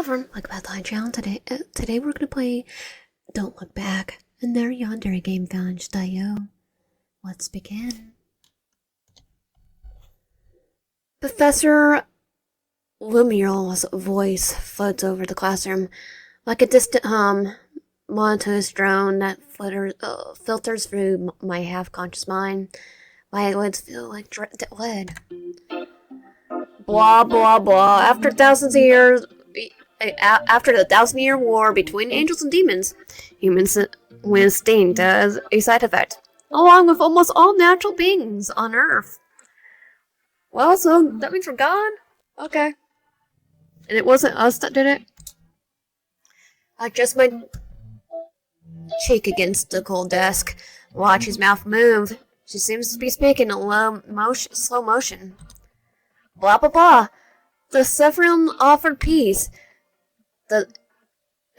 everyone, welcome back to the channel. Today we're gonna play Don't Look Back in their Yandere game Challenge.io. Let's begin. Professor Lumier's voice floats over the classroom like a distant hum, monotonous drone that filters through my half-conscious mind. My eyelids feel like lead. Blah blah blah. After the 1,000-year war between angels and demons, humans went extinct as a side effect, along with almost all natural beings on Earth. Well, so that means we're gone? Okay. And it wasn't us that did it? I just my cheek against the cold desk, watch his mouth move. She seems to be speaking in slow motion. Blah blah blah. The Zyron offered peace. The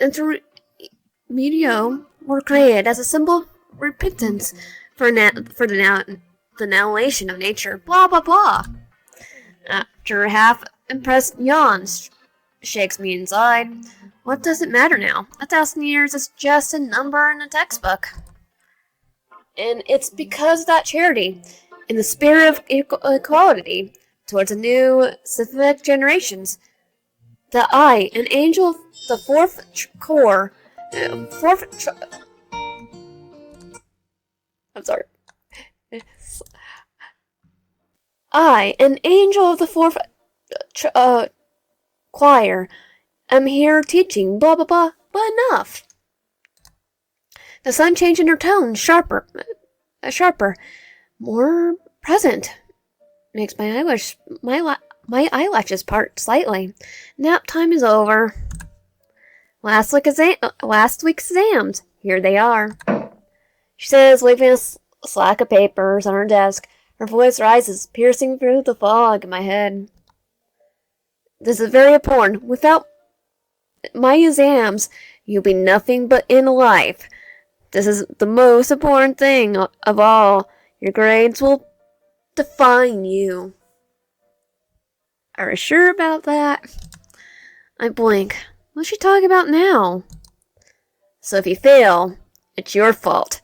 intermedio were created as a symbol of repentance for the annihilation of nature. Blah blah blah. After a half-impressed yawn shakes me inside. What does it matter now? 1,000 years is just a number in a textbook. And it's because of that charity, in the spirit of equality towards the new civic generations, that I, an angel of the I, an angel of the fourth choir, am here teaching, blah blah blah, but enough. The sun changing her tone, sharper, more present. Makes my eyelashes part slightly. Nap time is over. Last week's exams. Here they are. She says, leaving a slack of papers on her desk. Her voice rises, piercing through the fog in my head. This is very important. Without my exams, you'll be nothing but in life. This is the most important thing of all. Your grades will define you. Are you sure about that? I blink. What's she talking about now? So if you fail, it's your fault.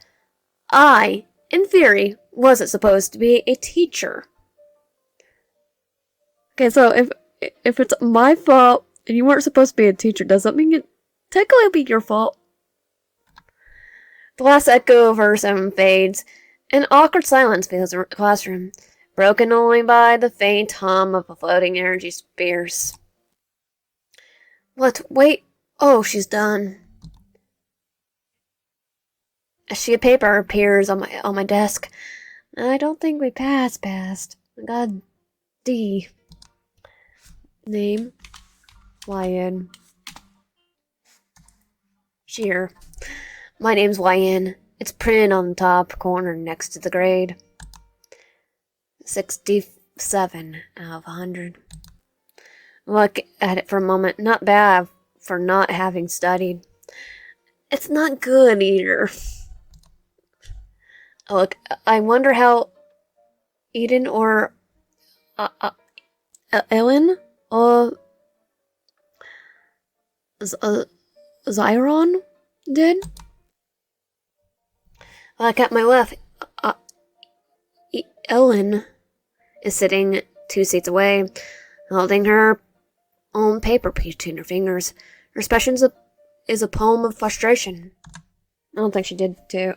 I, in theory, wasn't supposed to be a teacher. Okay, so if it's my fault and you weren't supposed to be a teacher, does that mean it technically be your fault? The last echo of her sound fades. An awkward silence fills the classroom, broken only by the faint hum of a floating energy spears. What? Wait. Oh, she's done. A sheet of paper appears on my desk. I don't think we passed. I got D. Name. YN. Sheer. My name's YN. It's printed on the top corner next to the grade. 67 out of 100. Look at it for a moment. Not bad for not having studied. It's not good either. Look, I wonder how Eden or Ellen Zyron did. Like at my left, Ellen is sitting 2 seats away, holding her own paper between her fingers. Her expression is a poem of frustration. I don't think she did too.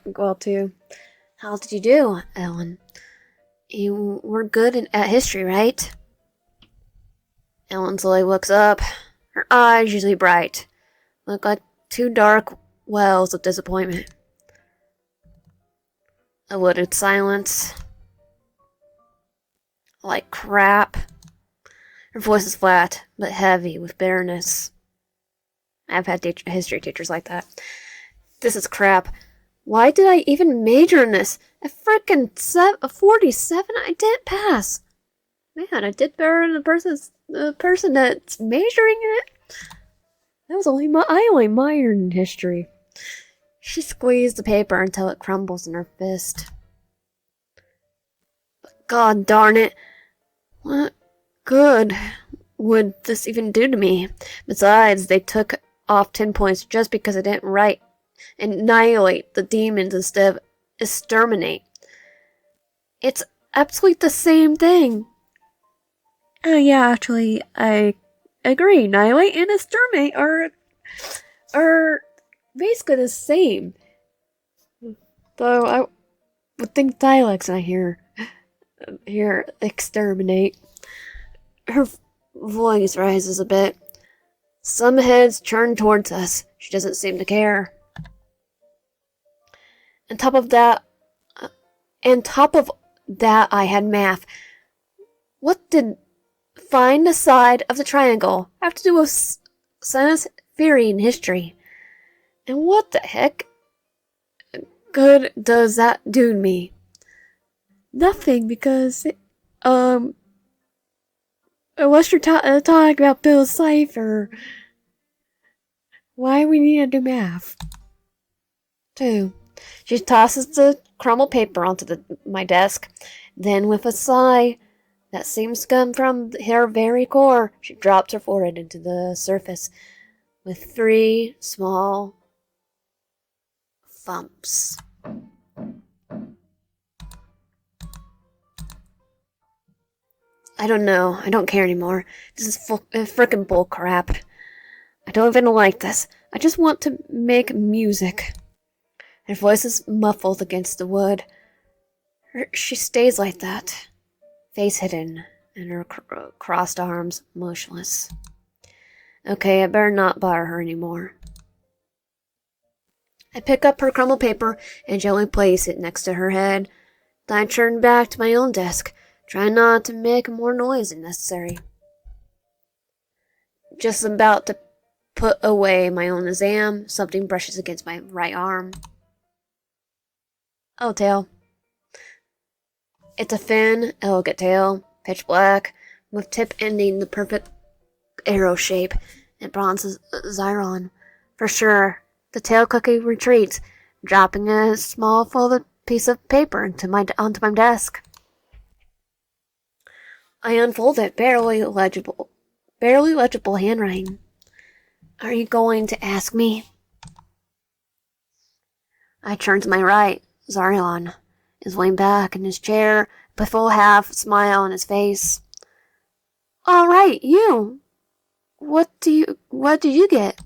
How did you do, Ellen? You were good at history, right? Ellen slowly looks up. Her eyes, usually bright, look like 2 dark wells of disappointment. A wooded silence. Like crap. Her voice is flat, but heavy with bitterness. I've had history teachers like that. This is crap. Why did I even major in this? A frickin' 47? I didn't pass. Man, I did better than the person that's majoring in it. I only minored in history. She squeezed the paper until it crumbles in her fist. God darn it. What good would this even do to me? Besides, they took off 10 points just because I didn't write annihilate the demons instead of exterminate. It's absolutely the same thing. Yeah, actually, I agree. Annihilate and exterminate are basically the same. Though I would think dialects when I hear exterminate. Her voice rises a bit. Some heads turn towards us. She doesn't seem to care. On top of that, I had math. What did find the side of the triangle have to do with science theory and history? And what the heck good does that do to me? Nothing, because unless you're talking about Bill's life or why we need to do math. 2. She tosses the crumpled paper onto my desk. Then, with a sigh that seems to come from her very core, she drops her forehead into the surface with 3 small thumps. I don't know. I don't care anymore. This is frickin' bull crap. I don't even like this. I just want to make music. Her voice is muffled against the wood. She stays like that, face hidden, and her crossed arms motionless. Okay, I better not bother her anymore. I pick up her crumpled paper and gently place it next to her head. Then I turn back to my own desk, trying not to make more noise than necessary. Just about to put away my own exam, something brushes against my right arm. Oh, tail. It's a thin, elegant tail, pitch black, with tip ending the perfect arrow shape and bronze Zyron. For sure, the tail cookie retreats, dropping a small folded piece of paper onto my desk. I unfold it, barely legible handwriting. Are you going to ask me? I turn to my right. Zyron is laying back in his chair, with a full half smile on his face. All right, you. What did you get?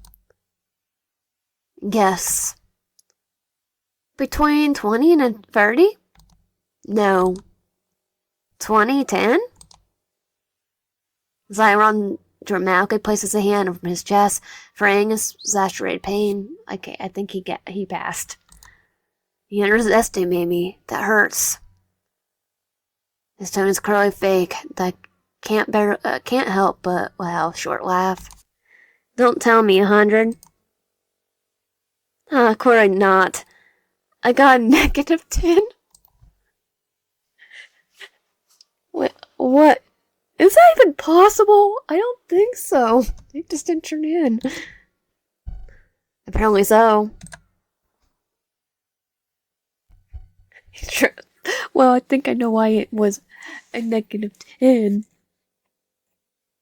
Guess. Between 20 and 30? No. 2010? Zyron dramatically places a hand over his chest, fraying his exaggerated pain. I think he passed. He underestimated me. That hurts. His tone is clearly fake. That can't help but short laugh. Don't tell me 100. Clearly not. I got a -10. What? Is that even possible? I don't think so. They just didn't turn in. Apparently so. Well, I think I know why it was a -10.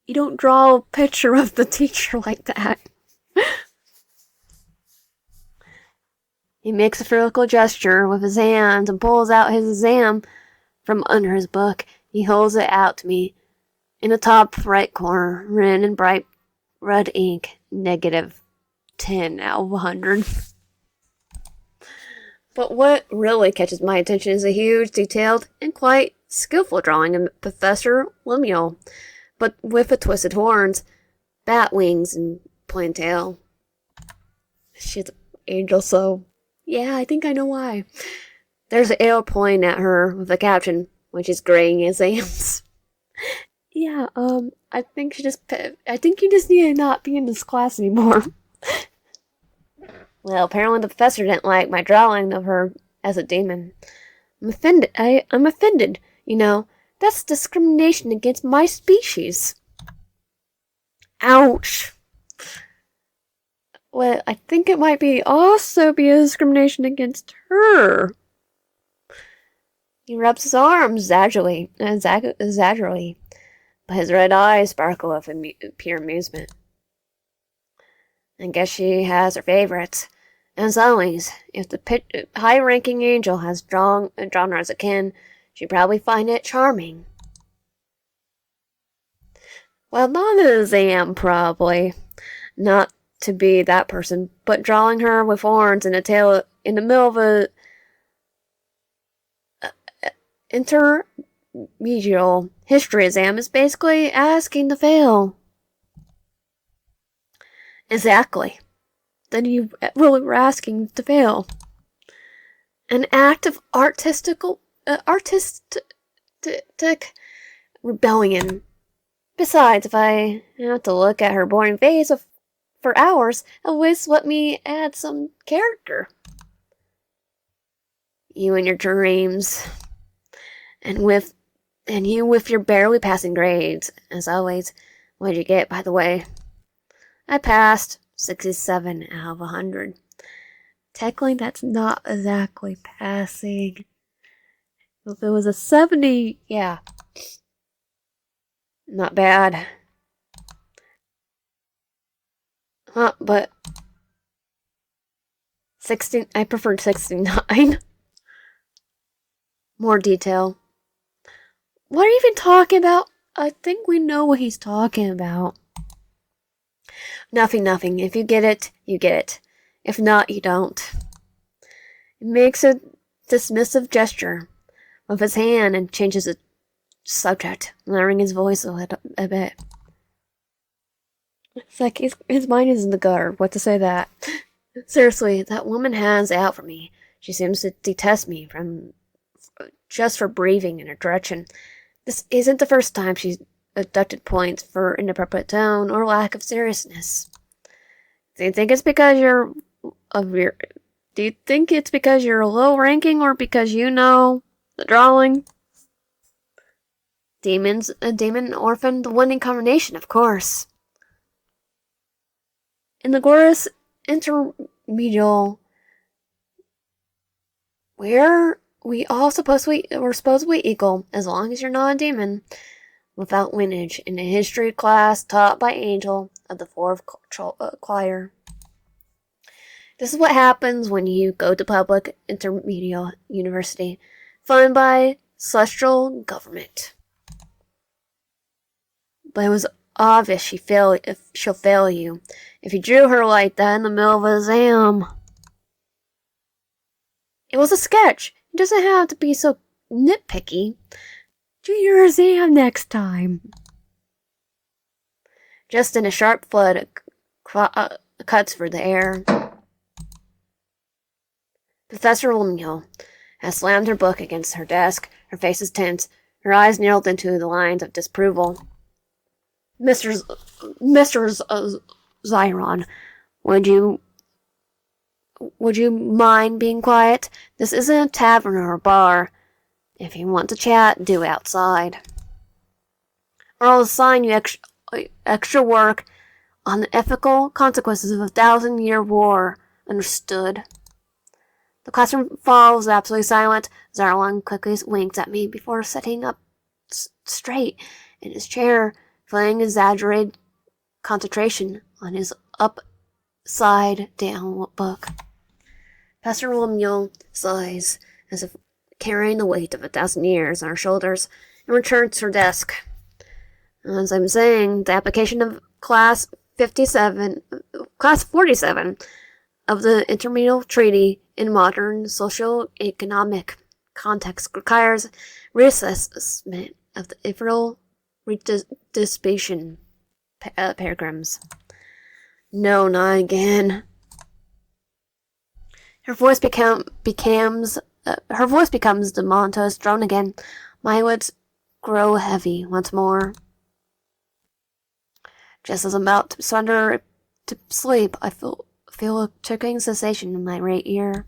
You don't draw a picture of the teacher like that. He makes a vertical gesture with his hand and pulls out his exam from under his book. He holds it out to me. In the top right corner, written in bright red ink, -10 out of 100. But what really catches my attention is a huge, detailed, and quite skillful drawing of Professor Lemuel, but with the twisted horns, bat wings, and pointed tail. She's an angel, so yeah, I think I know why. There's an arrow pointing at her with a caption, when she's grading exams. Yeah, I think you just need to not be in this class anymore. Well, apparently the professor didn't like my drawing of her as a demon. I'm offended, you know. That's discrimination against my species. Ouch. Well, I think it might also be a discrimination against her. He rubs his arms exaggeratedly. but his red eyes sparkle with pure amusement. I guess she has her favorites. As always, if the high-ranking angel has drawn her as a kin, she'd probably find it charming. Well, not as I am, probably. Not to be that person, but drawing her with horns and a tail in the middle of a intermediate history exam is basically asking to fail. Exactly. Then you really were asking to fail. An act of artistic rebellion. Besides, if I have to look at her boring face for hours, at least let me add some character. You and your dreams. And you with your barely passing grades. As always, what'd you get, by the way? I passed 67 out of 100. Technically, that's not exactly passing. If it was a 70, yeah. Not bad. But 16, I preferred 69. More detail. What are you even talking about? I think we know what he's talking about. Nothing. If you get it, you get it. If not, you don't. He makes a dismissive gesture with his hand and changes the subject, lowering his voice a bit. It's like his mind is in the gutter. What to say that? Seriously, that woman has it out for me. She seems to detest me just for breathing in her direction. This isn't the first time she's deducted points for inappropriate tone or lack of seriousness. Do you think it's because you're low ranking or because you know the drawing? A demon orphan, the winning combination, of course. In the glorious intermedial, we're supposedly equal as long as you're not a demon. Without lineage in a history class taught by Angel of the Fourth Choir. This is what happens when you go to public intermediate university, funded by celestial government. But it was obvious she'll fail you if you drew her like that in the middle of an exam. It was a sketch. It doesn't have to be so nitpicky. Do your exam next time. Just in a sharp flood cuts for the air. Professor Romeo has slammed her book against her desk. Her face is tense. Her eyes narrowed into the lines of disapproval. Mr. Zyron, would you mind being quiet? This isn't a tavern or a bar. If you want to chat, do it outside. Or I'll assign you extra work on the ethical consequences of a 1,000-year war. Understood? The classroom falls absolutely silent. Zyron quickly winks at me before sitting up straight in his chair, feeling exaggerated concentration on his upside-down book. Pastor Romeo sighs as if carrying the weight of 1,000 years on her shoulders, and returns to her desk. As I'm saying, the application of Class 47 of the Intermediate Treaty in modern socio-economic context requires reassessment of the infernal redistribution paragrams. No, not again. Her voice becomes the monotonous drone again. My eyelids grow heavy once more. Just as I'm about to surrender to sleep, I feel a tickling sensation in my right ear.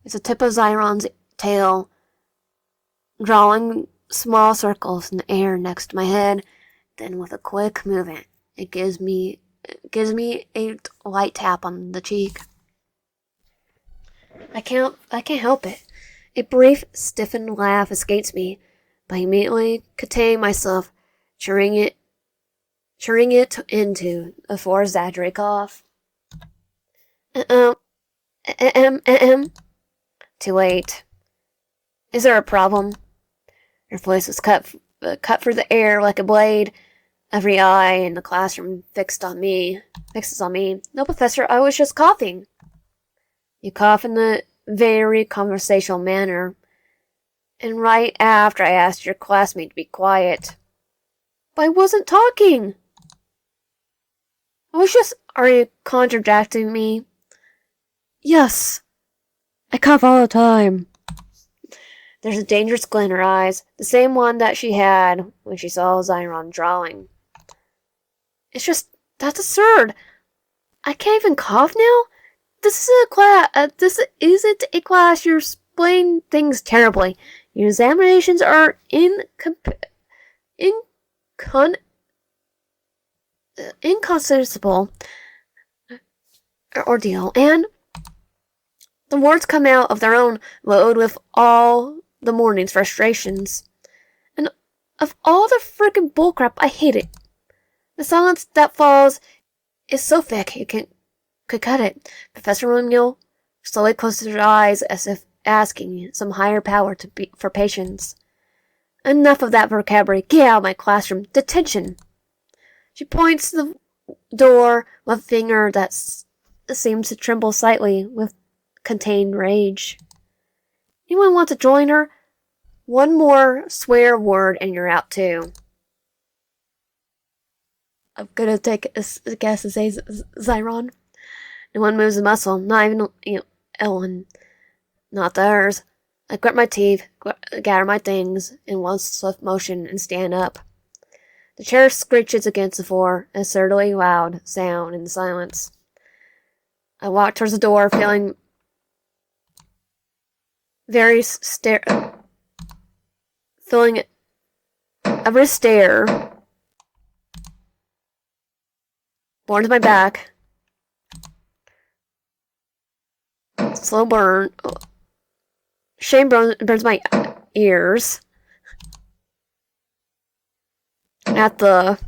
It's the tip of Zyron's tail, drawing small circles in the air next to my head. Then, with a quick movement, it gives me a light tap on the cheek. I can't help it. A brief, stiffened laugh escapes me, but I immediately contain myself turning it into a four-exaggerated cough. Um, Too late. Is there a problem? Her voice was cut through the air like a blade. Every eye in the classroom fixes on me. No, Professor, I was just coughing. You cough in a very conversational manner. And right after I asked your classmate to be quiet. But I wasn't talking. Are you contradicting me? Yes. I cough all the time. There's a dangerous glint in her eyes, the same one that she had when she saw Zyron drawing. That's absurd. I can't even cough now? This isn't a class. You're explaining things terribly. Your examinations are inconceivable ordeal, and the words come out of their own load with all the morning's frustrations. And of all the frickin' bullcrap, I hate it. The silence that follows is so thick you could cut it. Professor Romeo slowly closes her eyes as if asking some higher power for patience. Enough of that vocabulary. Get out of my classroom. Detention. She points to the door with a finger that seems to tremble slightly with contained rage. Anyone want to join her? One more swear word and you're out too. I'm gonna take a guess and say Zyron. No one moves a muscle, not even Ellen. Not theirs. I grit my teeth, gather my things in one swift motion, and stand up. The chair screeches against the floor, a certainly loud sound in the silence. I walk towards the door, feeling feeling every stare borne to my back. Slow burn. Shame burns my ears. At the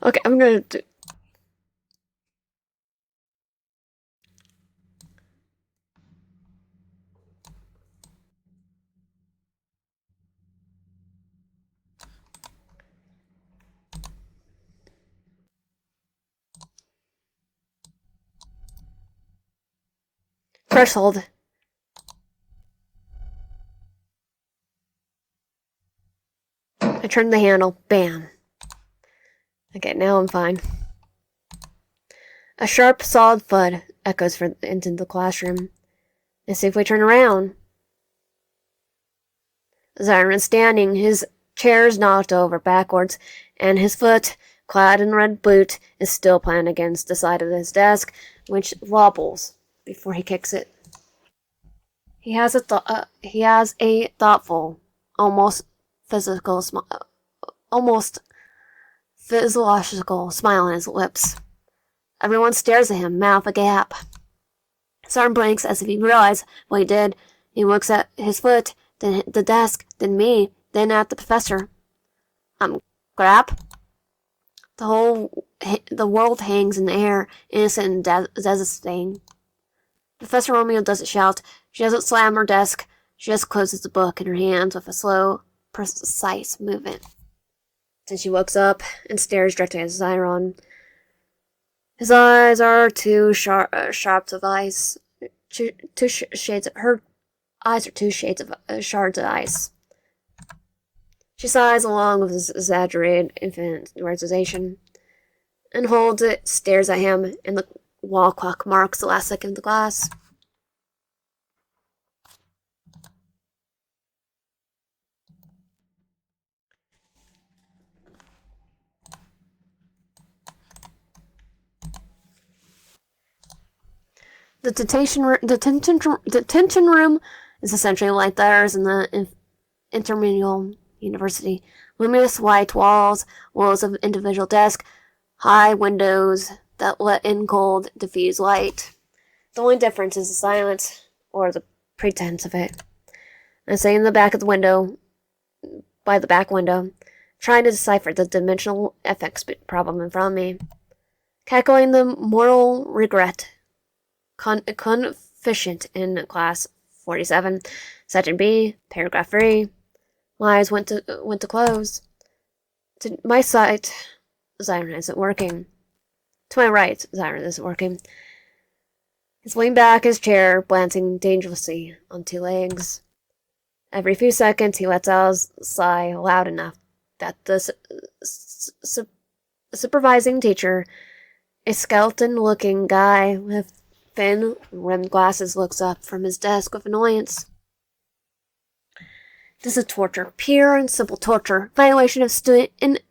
okay, I'm gonna do. Threshold. I turn the handle. Bam. Okay, now I'm fine. A sharp, solid thud echoes into the classroom. Let's see if we turn around. Zyron standing, his chair is knocked over backwards, and his foot, clad in a red boot, is still planted against the side of his desk, which wobbles before he kicks it. He has a thoughtful, almost physiological smile on his lips. Everyone stares at him, mouth agape. Zyron blinks as if he realized what he did. He looks at his foot, then the desk, then me, then at the professor. Crap. The world hangs in the air, innocent and devastating. Professor Romeo doesn't shout. She doesn't slam her desk. She just closes the book in her hands with a slow, precise movement. Then she looks up and stares directly at Zyron. His eyes are two shards of ice. Her eyes are two shades of shards of ice. She sighs along with his exaggerated infantilization and holds it, stares at him, and the wall clock marks the last second of the class. The detention room is essentially like theirs in the intermediate university. Luminous white walls, rows of individual desks, high windows that let in cold, diffuse light. The only difference is the silence, or the pretense of it. I say in the back of the window, by the back window, trying to decipher the dimensional FX problem in front of me. Calculating the moral regret coefficient in class 47, section B, paragraph 3. My eyes went to close. To my side, Zyron isn't working. To my right, Zyron isn't working. He's leaned back his chair, glancing dangerously on two legs. Every few seconds, he lets out a sigh loud enough that the supervising teacher, a skeleton-looking guy with thin-rimmed glasses, looks up from his desk with annoyance. This is torture, pure and simple torture, violation of student and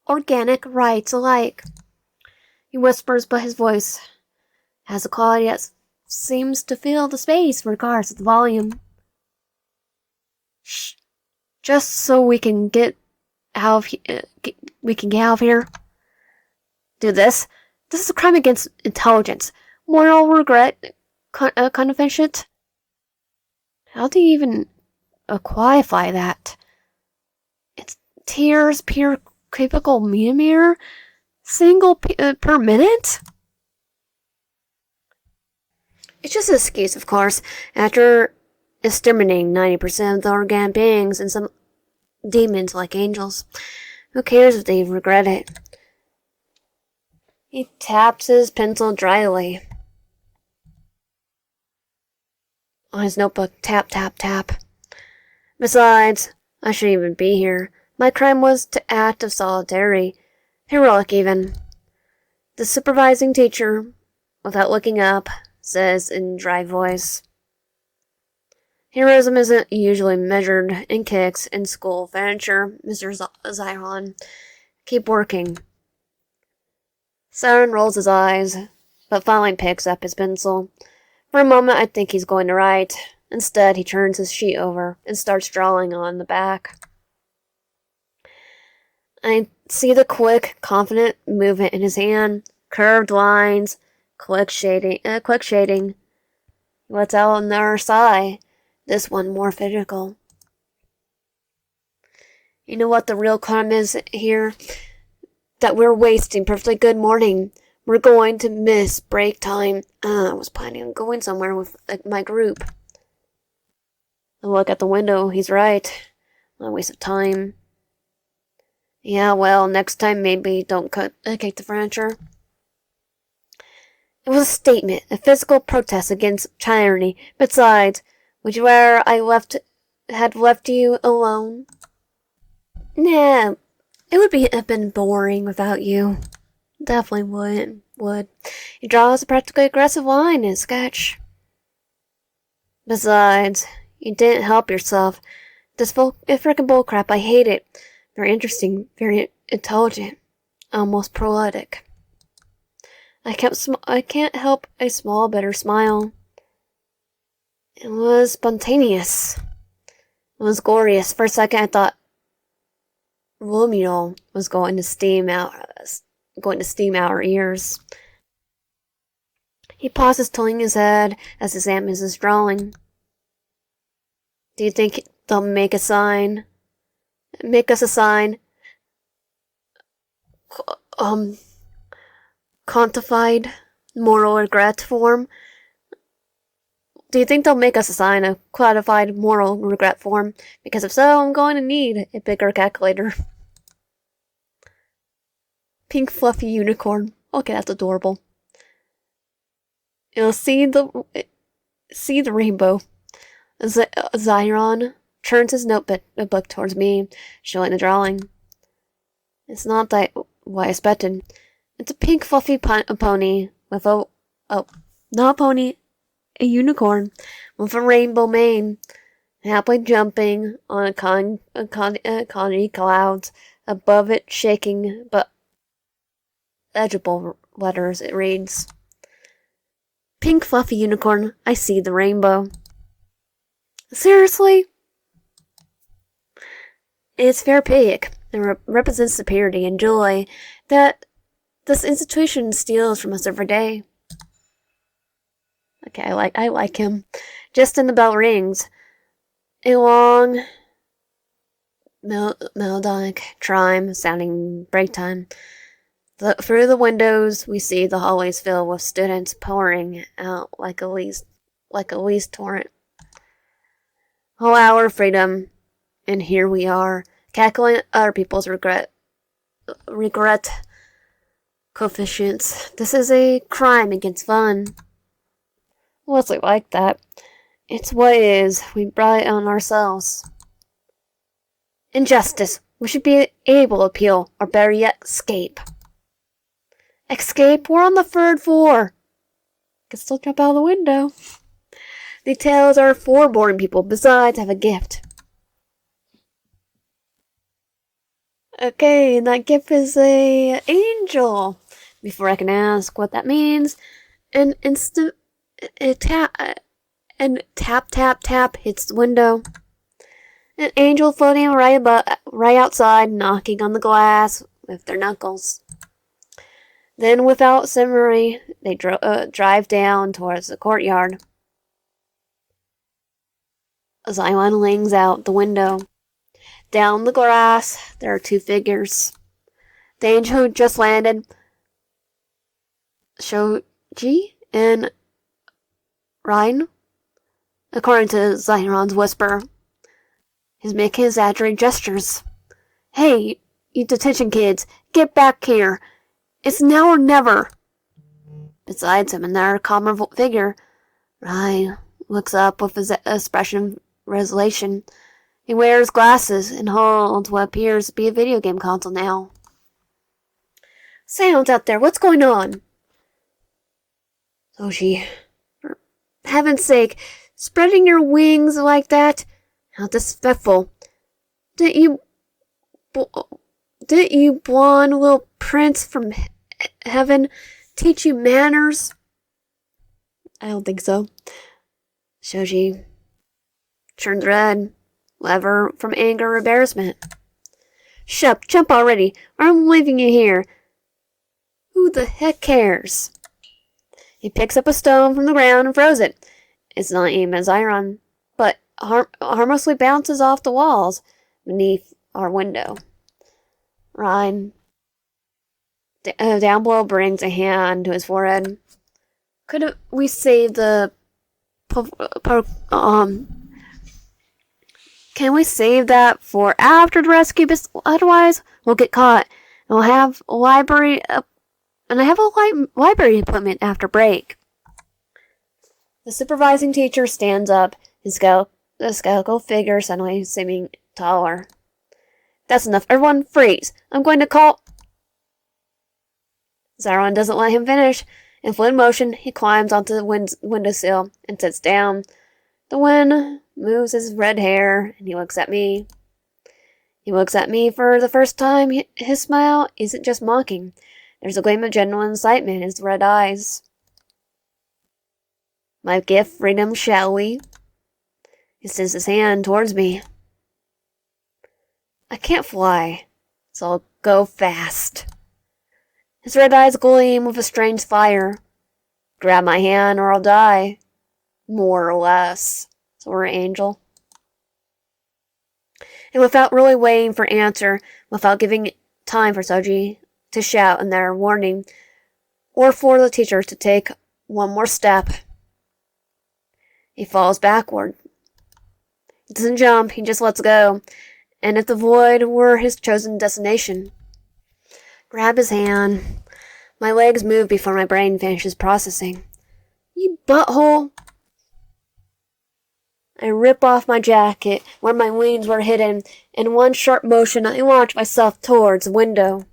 organic rights alike. He whispers, but his voice has a quality that seems to fill the space regardless of the volume. Shh. Just so we can get out of here. Do this. This is a crime against intelligence. Moral regret, confrontation. How do you even qualify that? It's tears per cubical millimeter, single per minute. It's just an excuse, of course, after exterminating 90% of the organic beings and some demons like angels. Who cares if they regret it? He taps his pencil dryly on his notebook. Tap, tap, tap. Besides, I shouldn't even be here. My crime was to act of solidarity. Heroic, even. The supervising teacher, without looking up, says in dry voice, heroism isn't usually measured in kicks and school furniture, Mr. Zyron. Keep working. Zyron rolls his eyes, but finally picks up his pencil. For a moment, I think he's going to write. Instead, he turns his sheet over and starts drawing on the back. I see the quick, confident movement in his hand, curved lines, quick shading. He lets out another sigh, this one more physical. You know what the real crime is here? That we're wasting perfectly good morning. We're going to miss break time. I was planning on going somewhere with my group. I look at the window. He's right. Not a waste of time. Yeah, well, next time maybe don't kick the furniture. It was a statement, a physical protest against tyranny. Besides, would you rather I had left you alone? Nah, it would have been boring without you. Definitely would. He draws a practically aggressive line in his sketch. Besides, you didn't help yourself. This frickin' bullcrap, I hate it. Very interesting, very intelligent, almost poetic. I can't help a small, bitter smile. It was spontaneous. It was glorious. For a second, I thought Romeo was going to steam out our ears. He pauses, tilting his head as he examines his drawing. Do you think they'll make us a sign? Quantified moral regret form? Do you think they'll make us assign a codified moral regret form? Because if so, I'm going to need a bigger calculator. Pink fluffy unicorn. Okay, that's adorable. You'll see the rainbow. Zyron turns his notebook towards me, showing the drawing. It's not what I expected. It's a pink fluffy pony with not a pony, a unicorn with a rainbow mane, happily jumping on colony clouds above it, shaking but legible letters. It reads, "Pink fluffy unicorn, I see the rainbow." Seriously? It's therapeutic and represents the purity and joy that this institution steals from us every day. Okay, I like him. Just then the bell rings. A long, melodic chime sounding break time. Through the windows, we see the hallways filled with students pouring out like a least torrent. Whole hour of freedom, and here we are, cackling other people's regret coefficients. This is a crime against fun. What's it like that? It's what it is. We brought it on ourselves. Injustice. We should be able to appeal, or better yet, escape. Escape? We're on the third floor. Can still jump out of the window. Details are for boring people. Besides, I have a gift. Okay, that gift is a angel. Before I can ask what that means, an instant tap hits the window. An angel floating right outside, knocking on the glass with their knuckles. Then, without ceremony, they drive down towards the courtyard. Zyron leans out the window. Down the grass, there are two figures. The angel who just landed, Shoji and Ryan, according to Zyron's whisper. He's making exaggerated gestures. Hey, you detention kids, get back here. It's now or never. Besides him, another calmer figure. Ryan looks up with his expression of resignation. He wears glasses and holds what appears to be a video game console now. Sounds out there, what's going on? Soji, for heaven's sake, spreading your wings like that? How disrespectful. Didn't you blonde little prince from heaven teach you manners? I don't think so. Shoji turned red, whether from anger or embarrassment. Shut up, jump already, or I'm leaving you here. Who the heck cares? He picks up a stone from the ground and throws it. It's not aimed at Zyron, but harmlessly bounces off the walls beneath our window. Ryan, down below, brings a hand to his forehead. Could we save the... Can we save that for after the rescue? Otherwise, we'll get caught. And we'll have a library... and I have a library appointment after break. The supervising teacher stands up, his skeletal figure suddenly seeming taller. That's enough. Everyone freeze. I'm going to call... Zyron doesn't let him finish. In fluid motion, he climbs onto the windowsill and sits down. The wind moves his red hair, and he looks at me. He looks at me for the first time. His smile isn't just mocking. There's a gleam of genuine excitement in his red eyes. My gift, freedom, shall we? He extends his hand towards me. I can't fly, so I'll go fast. His red eyes gleam with a strange fire. Grab my hand or I'll die. More or less. So we're an angel. And without really waiting for an answer, without giving time for Soji to shout in their warning, or for the teacher to take one more step, he falls backward. He doesn't jump, he just lets go. And if the void were his chosen destination, grab his hand. My legs move before my brain finishes processing. You butthole! I rip off my jacket where my wings were hidden. In one sharp motion, I launch myself towards the window.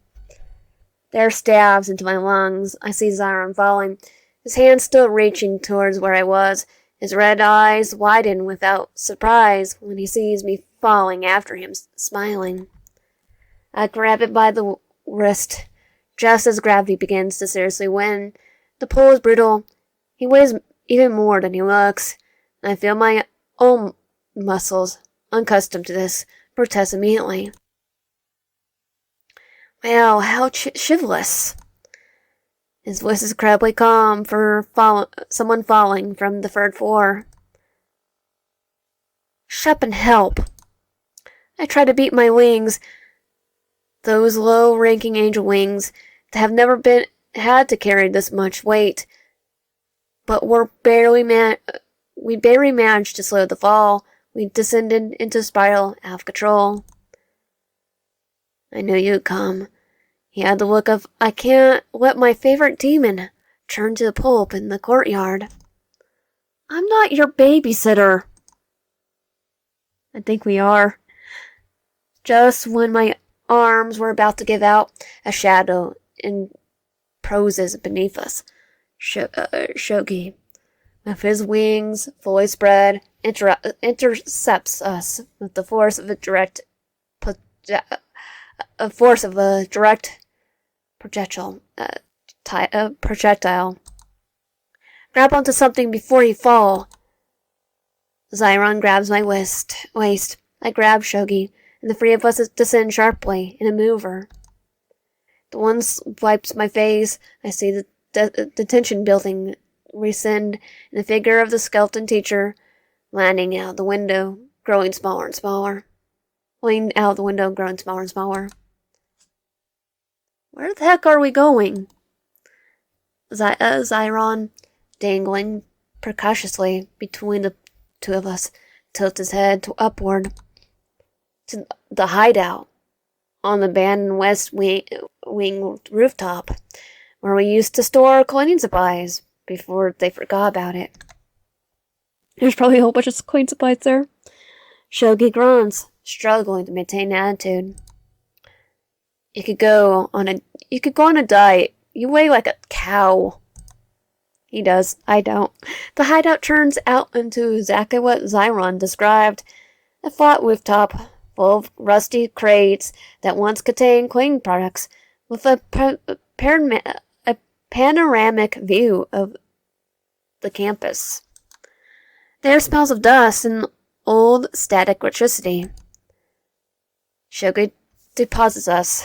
There stabs into my lungs. I see Zyron falling, his hand still reaching towards where I was. His red eyes widen without surprise when he sees me falling after him, smiling. I grab it by the wrist, just as gravity begins to seriously win. The pull is brutal. He weighs even more than he looks. I feel my own muscles, unaccustomed to this, protest immediately. Wow, how chivalrous. His voice is incredibly calm for someone falling from the third floor. Shut up and help. I try to beat my wings, those low-ranking angel wings that have never been had to carry this much weight. But we barely managed to slow the fall. We descended into a spiral out of control. I knew you'd come. He had the look of, I can't let my favorite demon turn to a pulp in the courtyard. I'm not your babysitter. I think we are. Just when my arms were about to give out, a shadow imposes beneath us. Shogi, with his wings fully spread, intercepts us with the force of a direct projectile. Grab onto something before you fall. Zyron grabs my waist. I grab Shogi, and the three of us descend sharply in a mover. The one wipes my face. I see the detention building rescind, and the figure of the skeleton teacher landing out the window, growing smaller and smaller. Leaning out the window, growing smaller and smaller. Where the heck are we going? Zyron, dangling precautiously between the two of us, tilts his head upward to the hideout on the abandoned west wing rooftop, where we used to store cleaning supplies before they forgot about it. There's probably a whole bunch of cleaning supplies there. Shogi grunts, struggling to maintain attitude. You could go on a diet. You weigh like a cow. He does. I don't. The hideout turns out into exactly what Zyron described. A flat rooftop full of rusty crates that once contained cleaning products, with a panoramic view of the campus. There smells of dust and old static electricity. Shogi deposits us,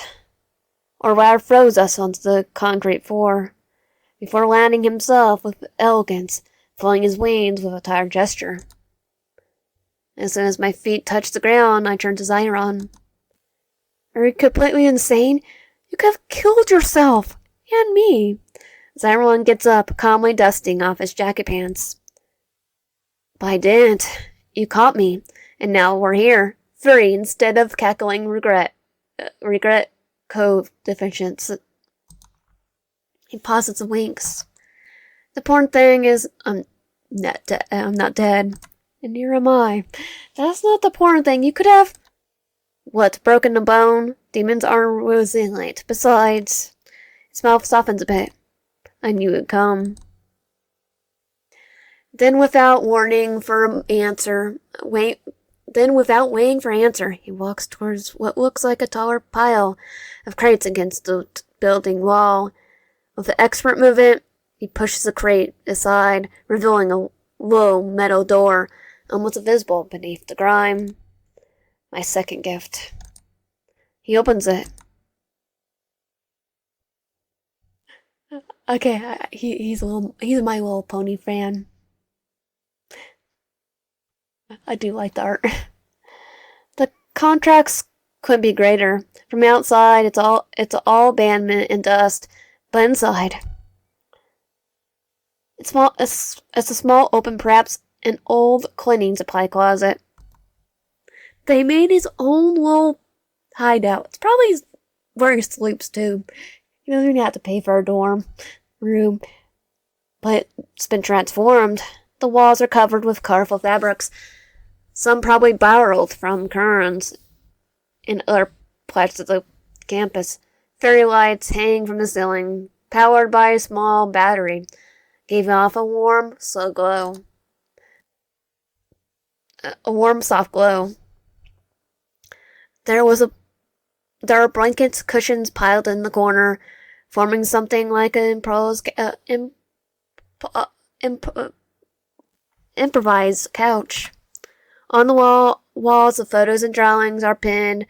or rather throws us onto the concrete floor, before landing himself with elegance, flowing his wings with a tired gesture. As soon as my feet touch the ground, I turn to Zyron. Are you completely insane? You could have killed yourself, and me. Zyron gets up, calmly dusting off his jacket pants. But I didn't. You caught me, and now we're here, free instead of cackling regret co-defense. He pauses and winks. The important thing is I'm not dead. And neither am I. That's not the important thing. You could have... What, broken a bone? Demons aren't resilient. Besides, his mouth softens a bit. I knew it'd come. Then without waiting for answer, he walks towards what looks like a taller pile of crates against the building wall. With an expert movement, he pushes a crate aside, revealing a low metal door, almost invisible beneath the grime. My second gift. He opens it. Okay, he's my little pony fan. I do like the art. The contracts couldn't be greater. From outside, it's all abandonment and dust, but inside, it's a small open, perhaps an old cleaning supply closet. They made his own little hideout. It's probably where he sleeps too. He doesn't even have to pay for a dorm room, but it's been transformed. The walls are covered with colorful fabrics. Some probably borrowed from Kerns in other parts of the campus. Fairy lights hang from the ceiling, powered by a small battery, giving off a warm, slow glow. A warm, soft glow. There are blankets, cushions piled in the corner, forming something like an improvised couch. On the walls, the photos and drawings are pinned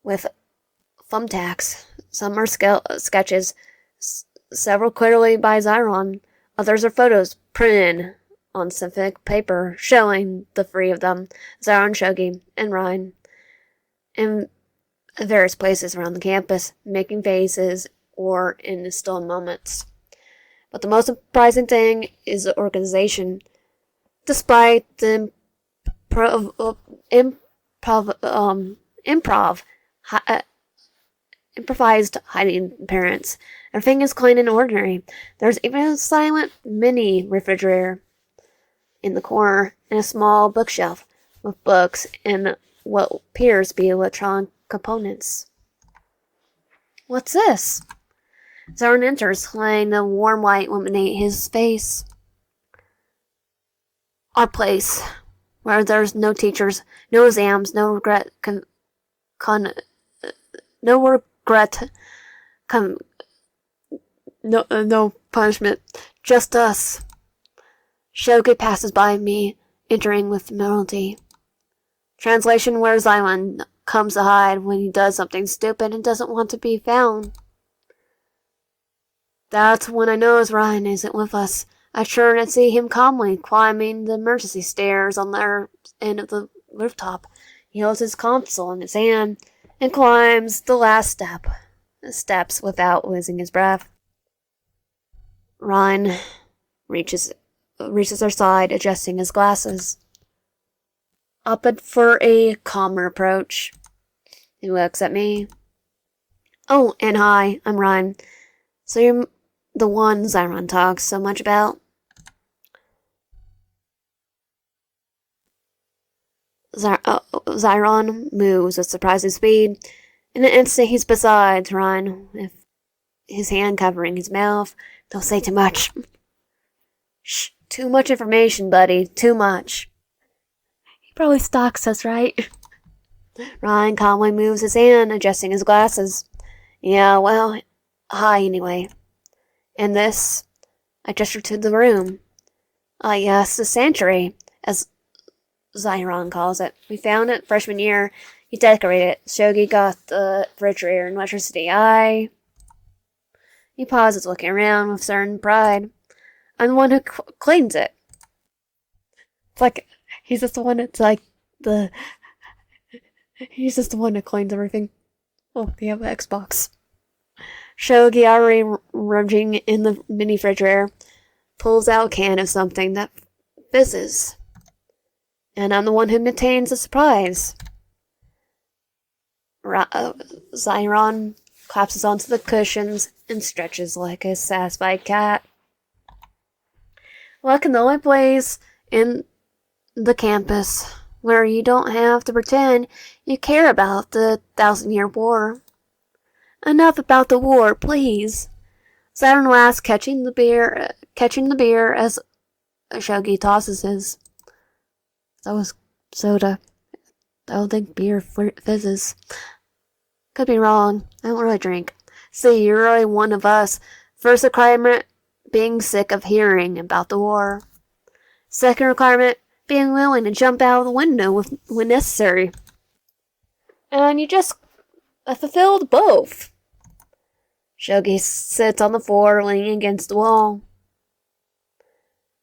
with thumbtacks. Some are sketches, several clearly by Zyron. Others are photos printed on civic paper, showing the three of them, Zyron, Shogi, and Ryan, in various places around the campus, making faces or in still moments. But the most surprising thing is the organization. Despite the improvised hiding appearance, everything is clean and ordinary. There's even a silent mini refrigerator in the corner and a small bookshelf with books and what appears to be electronic components. What's this? Zyron enters, letting the warm light illuminate his face. Our place, where there's no teachers, no exams, no regret, no punishment, just us. Shogi passes by me, entering with humility. Translation: where Zyron comes to hide when he does something stupid and doesn't want to be found. That's when I know Ryan isn't with us. I turn and see him calmly climbing the emergency stairs on the other end of the rooftop. He holds his console in his hand and climbs the last steps without losing his breath. Ryan reaches her side, adjusting his glasses. Opted for a calmer approach. He looks at me. Oh, and hi, I'm Ryan. So you're the one Zyron talks so much about? Zyron moves with surprising speed. In an instant, he's beside Ryan, with his hand covering his mouth. Don't say too much. Shh, too much information, buddy. Too much. He probably stalks us, right? Ryan calmly moves his hand, adjusting his glasses. Yeah, well, hi anyway. And this? I gestured to the room. Yes, the sanctuary, as Zyron calls it. We found it freshman year. He decorated it. Shogi got the refrigerator and electricity. He pauses, looking around with certain pride. I'm the one who cleans it. It's like, he's just the one that's like, he's just the one that cleans everything. Oh, they have an Xbox. Shogi, already rummaging in the mini refrigerator, pulls out a can of something that fizzes. And I'm the one who maintains the surprise. Zyron collapses onto the cushions and stretches like a satisfied cat. Like an only place in the campus where you don't have to pretend you care about the 1,000-year war. Enough about the war, please. Zyron laughs, catching the beer as Shogi tosses his. That was soda. I don't think beer fizzes. Could be wrong. I don't really drink. See, you're really one of us. First requirement, being sick of hearing about the war. Second requirement, being willing to jump out of the window when necessary. And you just fulfilled both. Shogi sits on the floor, leaning against the wall.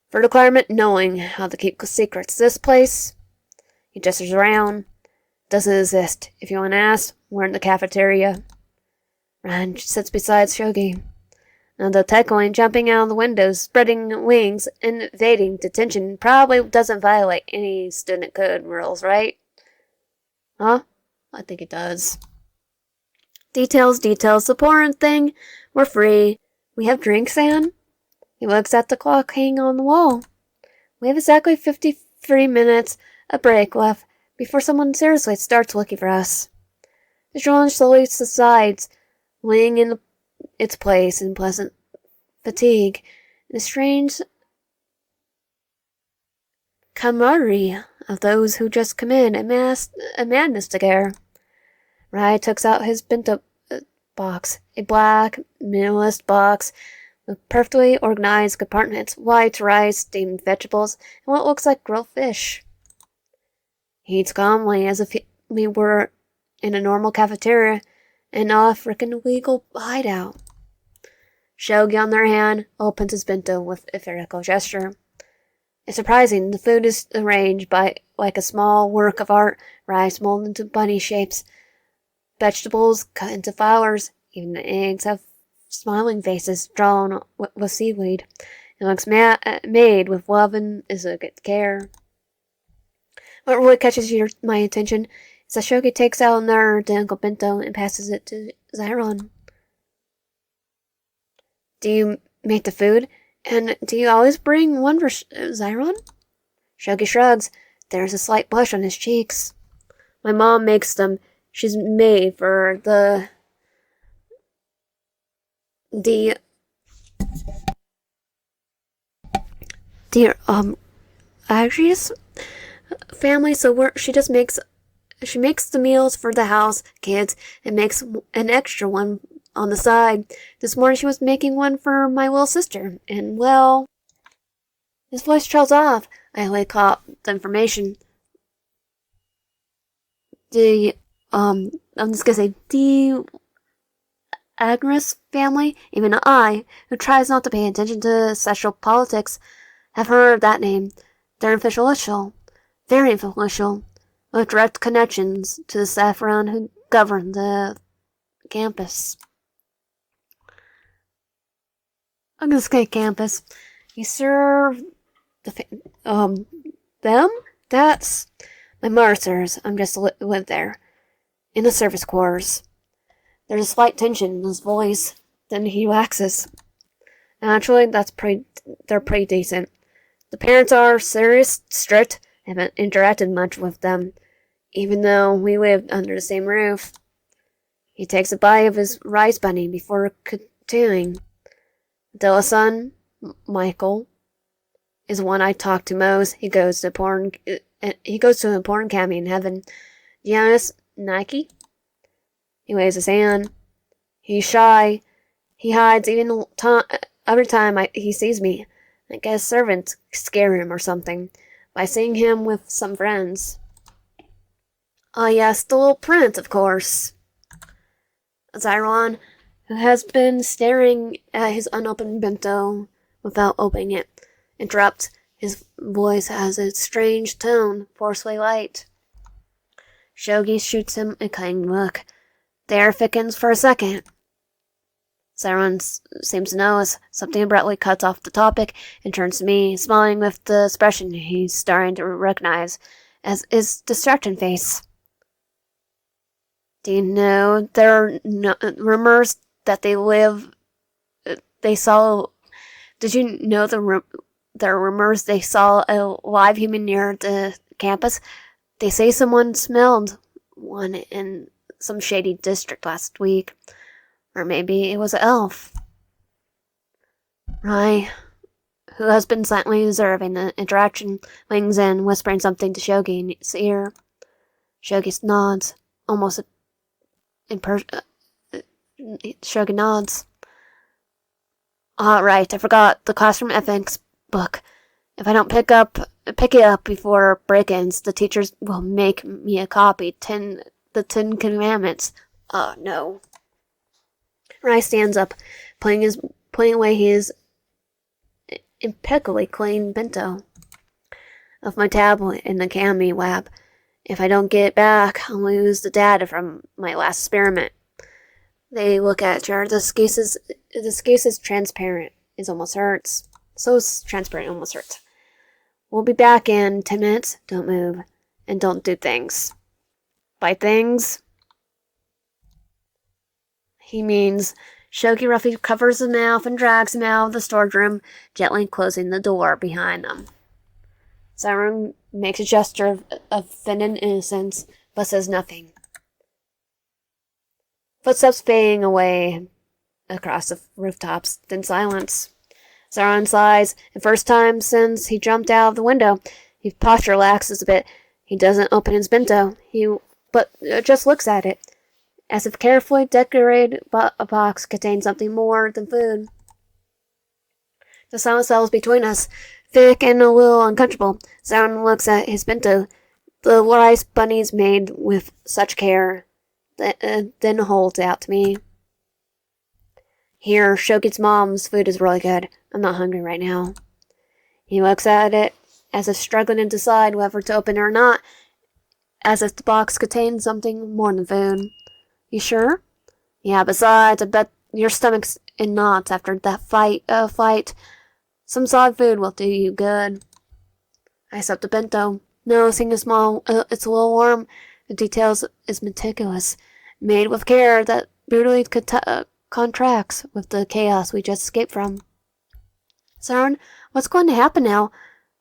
Third requirement, knowing how to keep secrets. This place, he gestures around, doesn't exist. If you want to ask, we're in the cafeteria. Ryan sits beside Shogi. And the tackling, jumping out of the windows, spreading wings, invading detention probably doesn't violate any student code rules, right? Huh? I think it does. Details. The important thing, we're free. We have drinks, and he looks at the clock hanging on the wall. We have exactly 53 minutes of break left before someone seriously starts looking for us. The drone slowly subsides, laying in its place in pleasant fatigue, and a strange camaraderie of those who just come in, a madness together. Rai takes out his bento box, a black, minimalist box with perfectly organized compartments, white rice, steamed vegetables, and what looks like grilled fish. He eats calmly, as if we were in a normal cafeteria and not a frickin' legal hideout. Shogi, on their hand, opens his bento with a vertical gesture. It's surprising. The food is arranged by like a small work of art. Rice molded into bunny shapes. Vegetables cut into flowers. Even the eggs have smiling faces drawn with seaweed. It looks made with love and is a good care. What really catches my attention is that Shogi takes out another identical bento and passes it to Zyron. Do you make the food? And do you always bring one for Zyron? Shogi shrugs. There's a slight blush on his cheeks. My mom makes them. She's made for the Agrius family, so she makes the meals for the house kids and makes an extra one on the side. This morning she was making one for my little sister, and well, his voice trails off. I only caught the information. I'm just gonna say the Agnes family, even I, who tries not to pay attention to sexual politics, have heard of that name. They're influential, very influential, with direct connections to the saffron who govern the campus. I'm gonna say campus. You serve them? That's my mother serves. I'm just live there, in the service quarters. There's a slight tension in his voice. Then he waxes. Naturally, they're pretty decent. The parents are serious, strict, haven't interacted much with them, even though we lived under the same roof. He takes a bite of his rice bunny before continuing. Dilla's son, Michael, is one I talk to most. He goes to a porn academy in heaven. Giannis, Nike. He waves his hand. He's shy. He hides even every time he sees me. I guess servants scare him or something by seeing him with some friends. Ah, yes, the little prince, of course. Zyron, who has been staring at his unopened bento without opening it, interrupts. His voice has a strange tone, forcefully light. Shogi shoots him a cutting look. The air thickens for a second. Zyron seems to notice. Something abruptly cuts off the topic and turns to me, smiling with the expression he's starting to recognize as his distraction face. Do you know there are rumors that they saw... Did you know there are rumors they saw a live human near the campus? They say someone smelled one in some shady district last week. Or maybe it was an elf. Rai, who has been silently observing the interaction, leans in, whispering something to Shogi in his ear. Shogi nods, almost Shogi nods. Right, I forgot the classroom ethics book. If I don't pick it up before break-ins, the teachers will make me a copy. The 10 Commandments. Oh, no. Rai stands up, putting away his impeccably clean bento of my tablet in the academy lab. If I don't get it back, I'll lose the data from my last experiment. They look at each other. The excuse is transparent. It almost hurts. So it's transparent, it almost hurts. We'll be back in 10 minutes. Don't move. And don't do things. By things, he means Shogi roughly covers his mouth and drags him out of the storage room, gently closing the door behind them. Zyron makes a gesture of feminine innocence, but says nothing. Footsteps fading away across the rooftops, then silence. Zyron sighs, and first time since he jumped out of the window, his posture relaxes a bit. He doesn't open his bento, but just looks at it, as if carefully decorated a box contains something more than food. The silence settles between us, thick and a little uncomfortable. Zyron looks at his bento, the rice bunnies made with such care, then holds it out to me. Here, Shogi's mom's food is really good. I'm not hungry right now. He looks at it, as if struggling to decide whether to open it or not, as if the box contained something more than food. You sure? Yeah, besides, I bet your stomach's in knots after that flight. Some solid food will do you good. I accept the bento. No, seeing as small, it's a little warm. The details is meticulous, made with care that brutally contracts with the chaos we just escaped from. Zyron, what's going to happen now?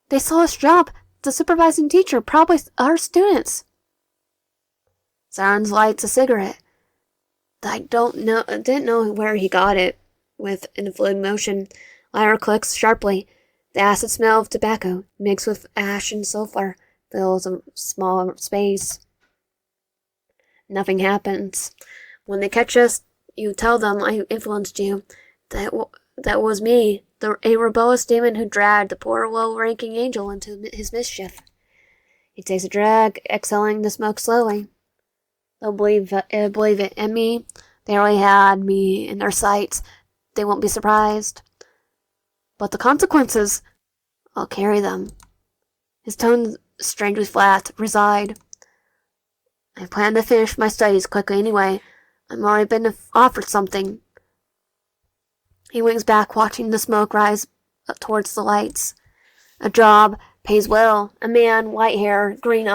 They saw us jump. The supervising teacher, probably our students. Zyron lights a cigarette. I didn't know where he got it. With an fluid motion, Lyra clicks sharply. The acid smell of tobacco, mixed with ash and sulfur, fills a small space. Nothing happens. When they catch us, you tell them I influenced you. That was me, a rebellious demon who dragged the poor low-ranking angel into his mischief. He takes a drag, exhaling the smoke slowly. They'll believe it. And me, they already had me in their sights. They won't be surprised. But the consequences, I'll carry them. His tone, strangely flat, resigned. I plan to finish my studies quickly anyway. I've already been offered something. He winks back, watching the smoke rise towards the lights. A job, pays well. A man, white hair, red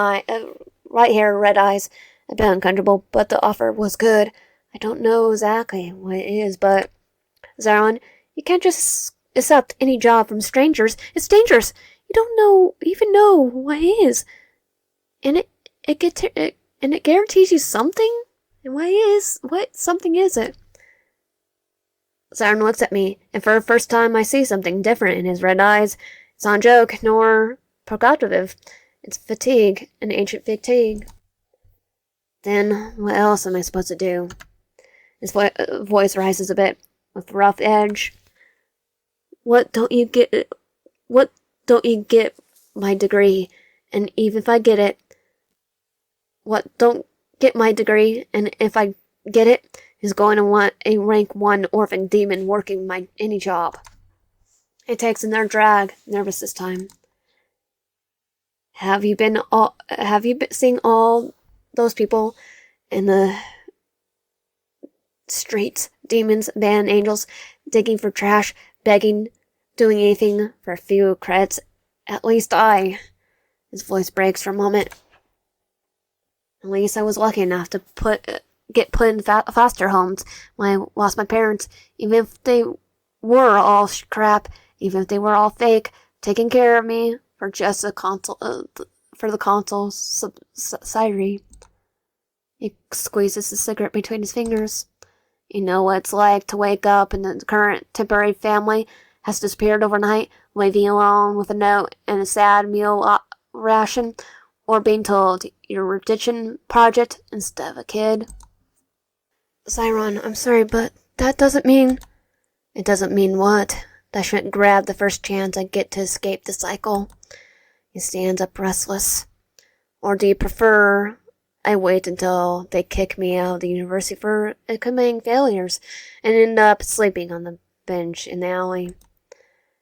eyes. A bit uncomfortable, but the offer was good. I don't know exactly what it is, but... Zyron, you can't just accept any job from strangers. It's dangerous. You don't even know what it is. And it guarantees you something? And what something is it? Zyron looks at me, and for the first time I see something different in his red eyes. It's not a joke, nor provocative. It's fatigue, an ancient fatigue. Then, what else am I supposed to do? His voice rises a bit, with a rough edge. What don't you get my degree? And even if I get it, don't get my degree, and if I get it, is going to want a rank 1 orphan demon working any job. It takes another drag, nervous this time. Have you been seeing all those people in the streets? Demons, banned angels, digging for trash, begging, doing anything for a few credits. At least His voice breaks for a moment. At least I was lucky enough to get put in foster homes when I lost my parents, even if they were all crap, even if they were all fake, taking care of me for just for the console subsidiary. He squeezes the cigarette between his fingers. You know what it's like to wake up and the current temporary family has disappeared overnight, leaving you alone with a note and a sad meal ration, or being told you're a Detention project instead of a kid. Zyron, I'm sorry, but that doesn't mean... It doesn't mean what? That I shouldn't grab the first chance I get to escape the cycle. He stands up restless. Or do you prefer I wait until they kick me out of the university for committing failures and end up sleeping on the bench in the alley?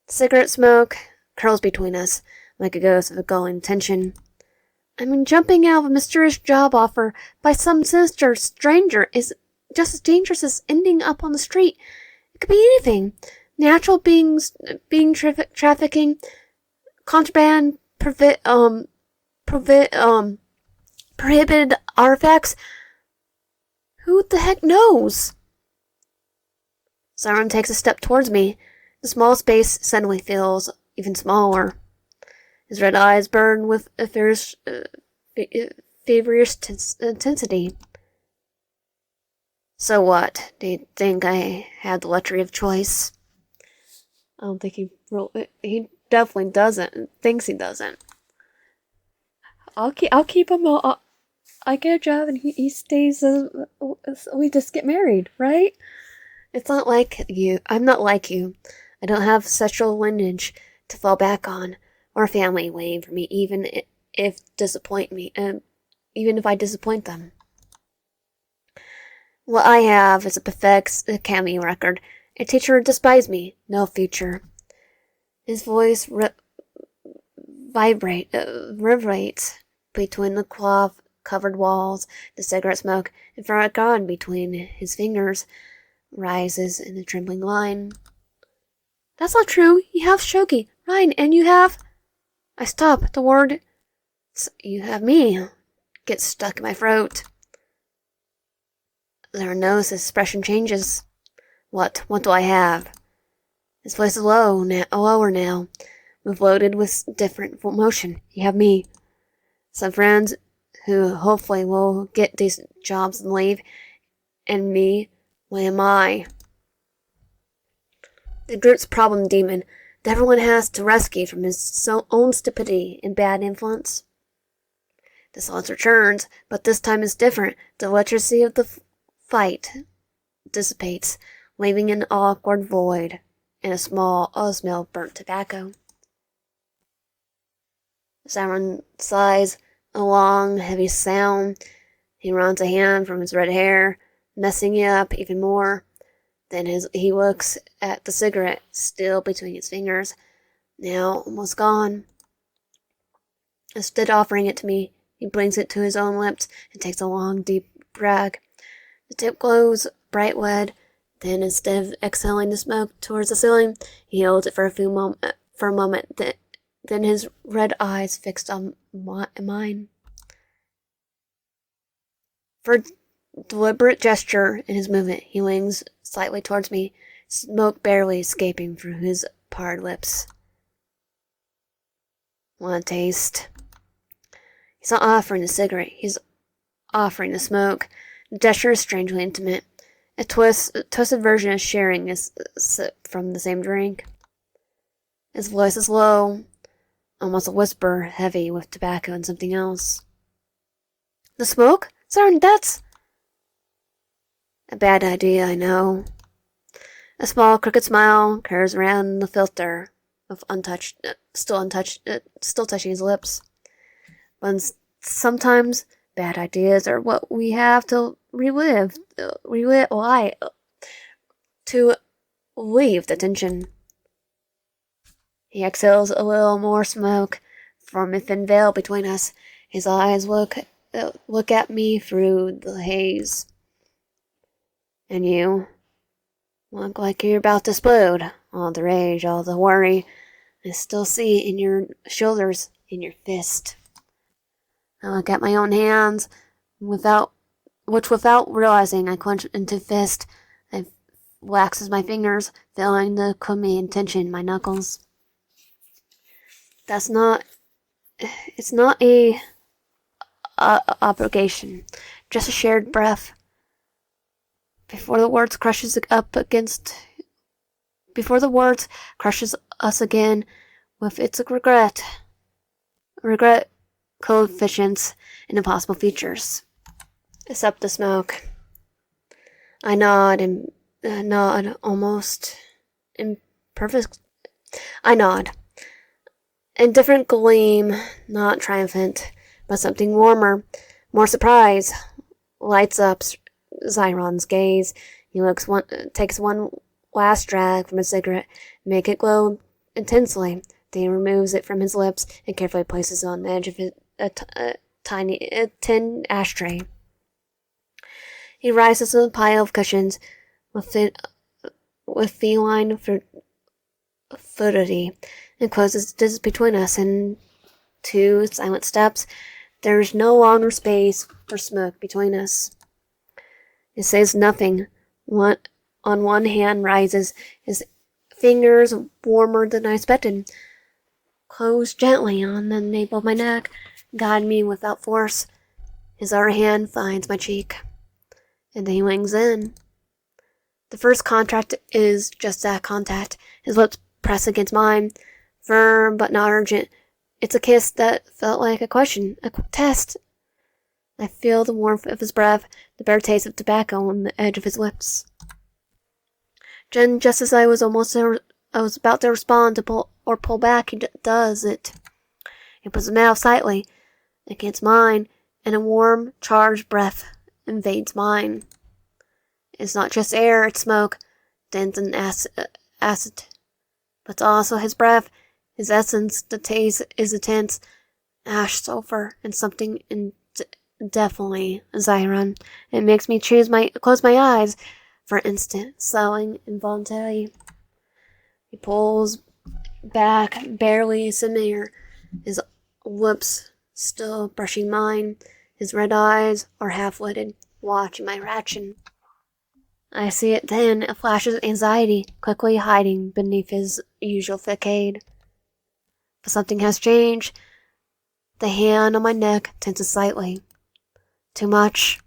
Cigarette smoke curls between us like a ghost of a galling tension. I mean, jumping out of a mysterious job offer by some sinister stranger is just as dangerous as ending up on the street. It could be anything. Natural beings, trafficking, contraband, prohibited artifacts. Who the heck knows? Zyron takes a step towards me. The small space suddenly feels even smaller. His red eyes burn with a feverish intensity. So what? Do you think I had the luxury of choice? I don't think he definitely doesn't. Thinks he doesn't. I'll keep him. I get a job and he stays. We just get married, right? It's not like you. I'm not like you. I don't have sexual lineage to fall back on, or a family waiting for me, even if I disappoint them. What I have is a pathetic academy record. A teacher who despised me. No future. His voice reverberates between the cloth-covered walls. The cigarette smoke, and far gone between his fingers, rises in a trembling line. That's not true. You have Shogi, Ryan, and you have... I stop. The word... You have me. Gets stuck in my throat. Zyron's expression changes. What do I have? His voice is lower now, loaded with different motion. You have me. Some friends who hopefully will get decent jobs and leave. And me, what am I? The group's problem demon that everyone has to rescue from his own stupidity and bad influence. The silence returns, but this time is different. The electricity of the fight dissipates, leaving an awkward void and a smell of burnt tobacco. Zyron sighs, a long, heavy sound. He runs a hand from his red hair, messing it up even more. Then he looks at the cigarette, still between his fingers, now almost gone. Instead of offering it to me, he brings it to his own lips and takes a long, deep drag. The tip glows bright red. Then, instead of exhaling the smoke towards the ceiling, he holds it for a moment. Then his red eyes fixed on mine. For a deliberate gesture in his movement, he leans slightly towards me, smoke barely escaping through his parted lips. Want a taste? He's not offering the cigarette. He's offering the smoke. The gesture is strangely intimate. A twisted version of sharing a sip from the same drink. His voice is low, almost a whisper, heavy with tobacco and something else. The smoke? Zyron, that's... A bad idea, I know. A small, crooked smile curves around the filter of still touching his lips. But sometimes bad ideas are what we have to to leave detention. He exhales a little more smoke from a thin veil between us. His eyes look at me through the haze. And you look like you're about to explode. All the rage, all the worry, I still see in your shoulders, in your fist. I look at my own hands, without realizing I clench into fist. I waxes my fingers, feeling the command and tension in my knuckles. It's not a obligation, just a shared breath. Before the words crushes us again with its regret coefficients and impossible features. Except the smoke. I nod almost imperfect. I nod. Indifferent gleam, not triumphant, but something warmer, more surprise, lights up Zyron's gaze. He takes one last drag from a cigarette, make it glow intensely. Then he removes it from his lips and carefully places it on the edge of a tin ashtray. He rises to the pile of cushions with feline fluidity and closes the distance between us in 2 silent steps. There is no longer space for smoke between us. He says nothing. On one hand rises, his fingers warmer than I expected. Close gently on the nape of my neck, guide me without force. His other hand finds my cheek, and then he leans in. The first contact is just that contact. His lips press against mine, firm but not urgent. It's a kiss that felt like a question, a test. I feel the warmth of his breath, the bitter taste of tobacco on the edge of his lips. Just as I was about to respond to pull back, he does it. He puts his mouth slightly against mine, and a warm, charged breath invades mine. It's not just air, it's smoke, dense and acid, but also his breath, His essence, the taste, is intense. Ash, sulfur, and something definitely Zyron. It makes me close my eyes for an instant, swelling involuntarily. He pulls back, barely familiar, his lips still brushing mine. His red eyes are half-lidded, watching my reaction. I see it then, a flash of anxiety, quickly hiding beneath his usual facade. But something has changed. The hand on my neck tenses slightly. Too much.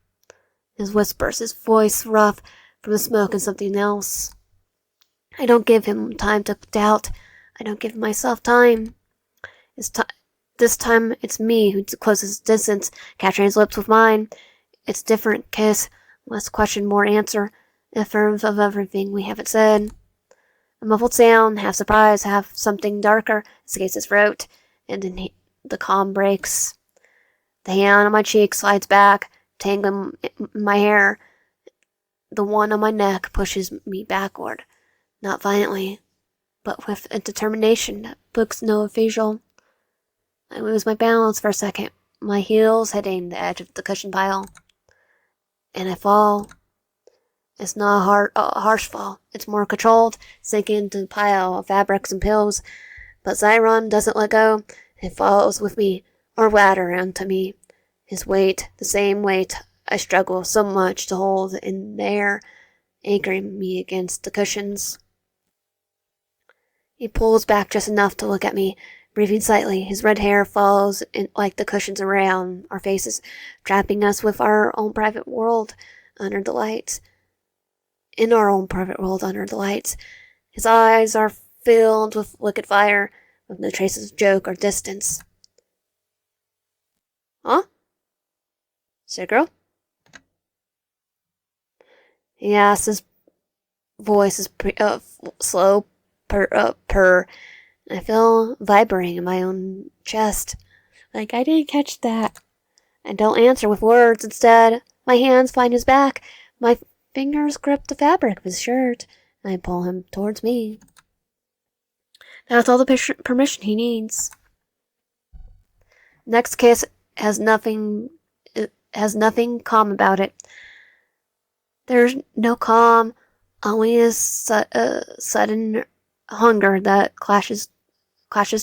His whispers, his voice rough from the smoke and something else. I don't give him time to doubt. I don't give myself time. This time, it's me who closes distance, capturing his lips with mine. It's different kiss, less question, more answer, affirmative of everything we haven't said. A muffled sound, half surprise, half something darker, escapes his throat, and then the calm breaks. The hand on my cheek slides back, tangling my hair. The one on my neck pushes me backward, not violently, but with a determination that books no facial. I lose my balance for a second, my heels hitting the edge of the cushion pile, and I fall. It's not a harsh fall. It's more controlled, sinking into the pile of fabrics and pills. But Zyron doesn't let go. He falls with me, or rather onto me. His weight, the same weight I struggle so much to hold in the air, anchoring me against the cushions. He pulls back just enough to look at me, breathing slightly. His red hair falls like the cushions around our faces, trapping us with our own private world under the lights. In our own private world under the lights. His eyes are filled with liquid fire, with no traces of joke or distance. Huh? Say, girl? He asks, his voice is slow, purr. I feel vibrating in my own chest. Like, I didn't catch that. I don't answer with words. Instead, my hands find his back. My fingers grip the fabric of his shirt, and I pull him towards me. That's all the permission he needs. Next kiss has nothing calm about it. There's no calm, only a sudden hunger that clashes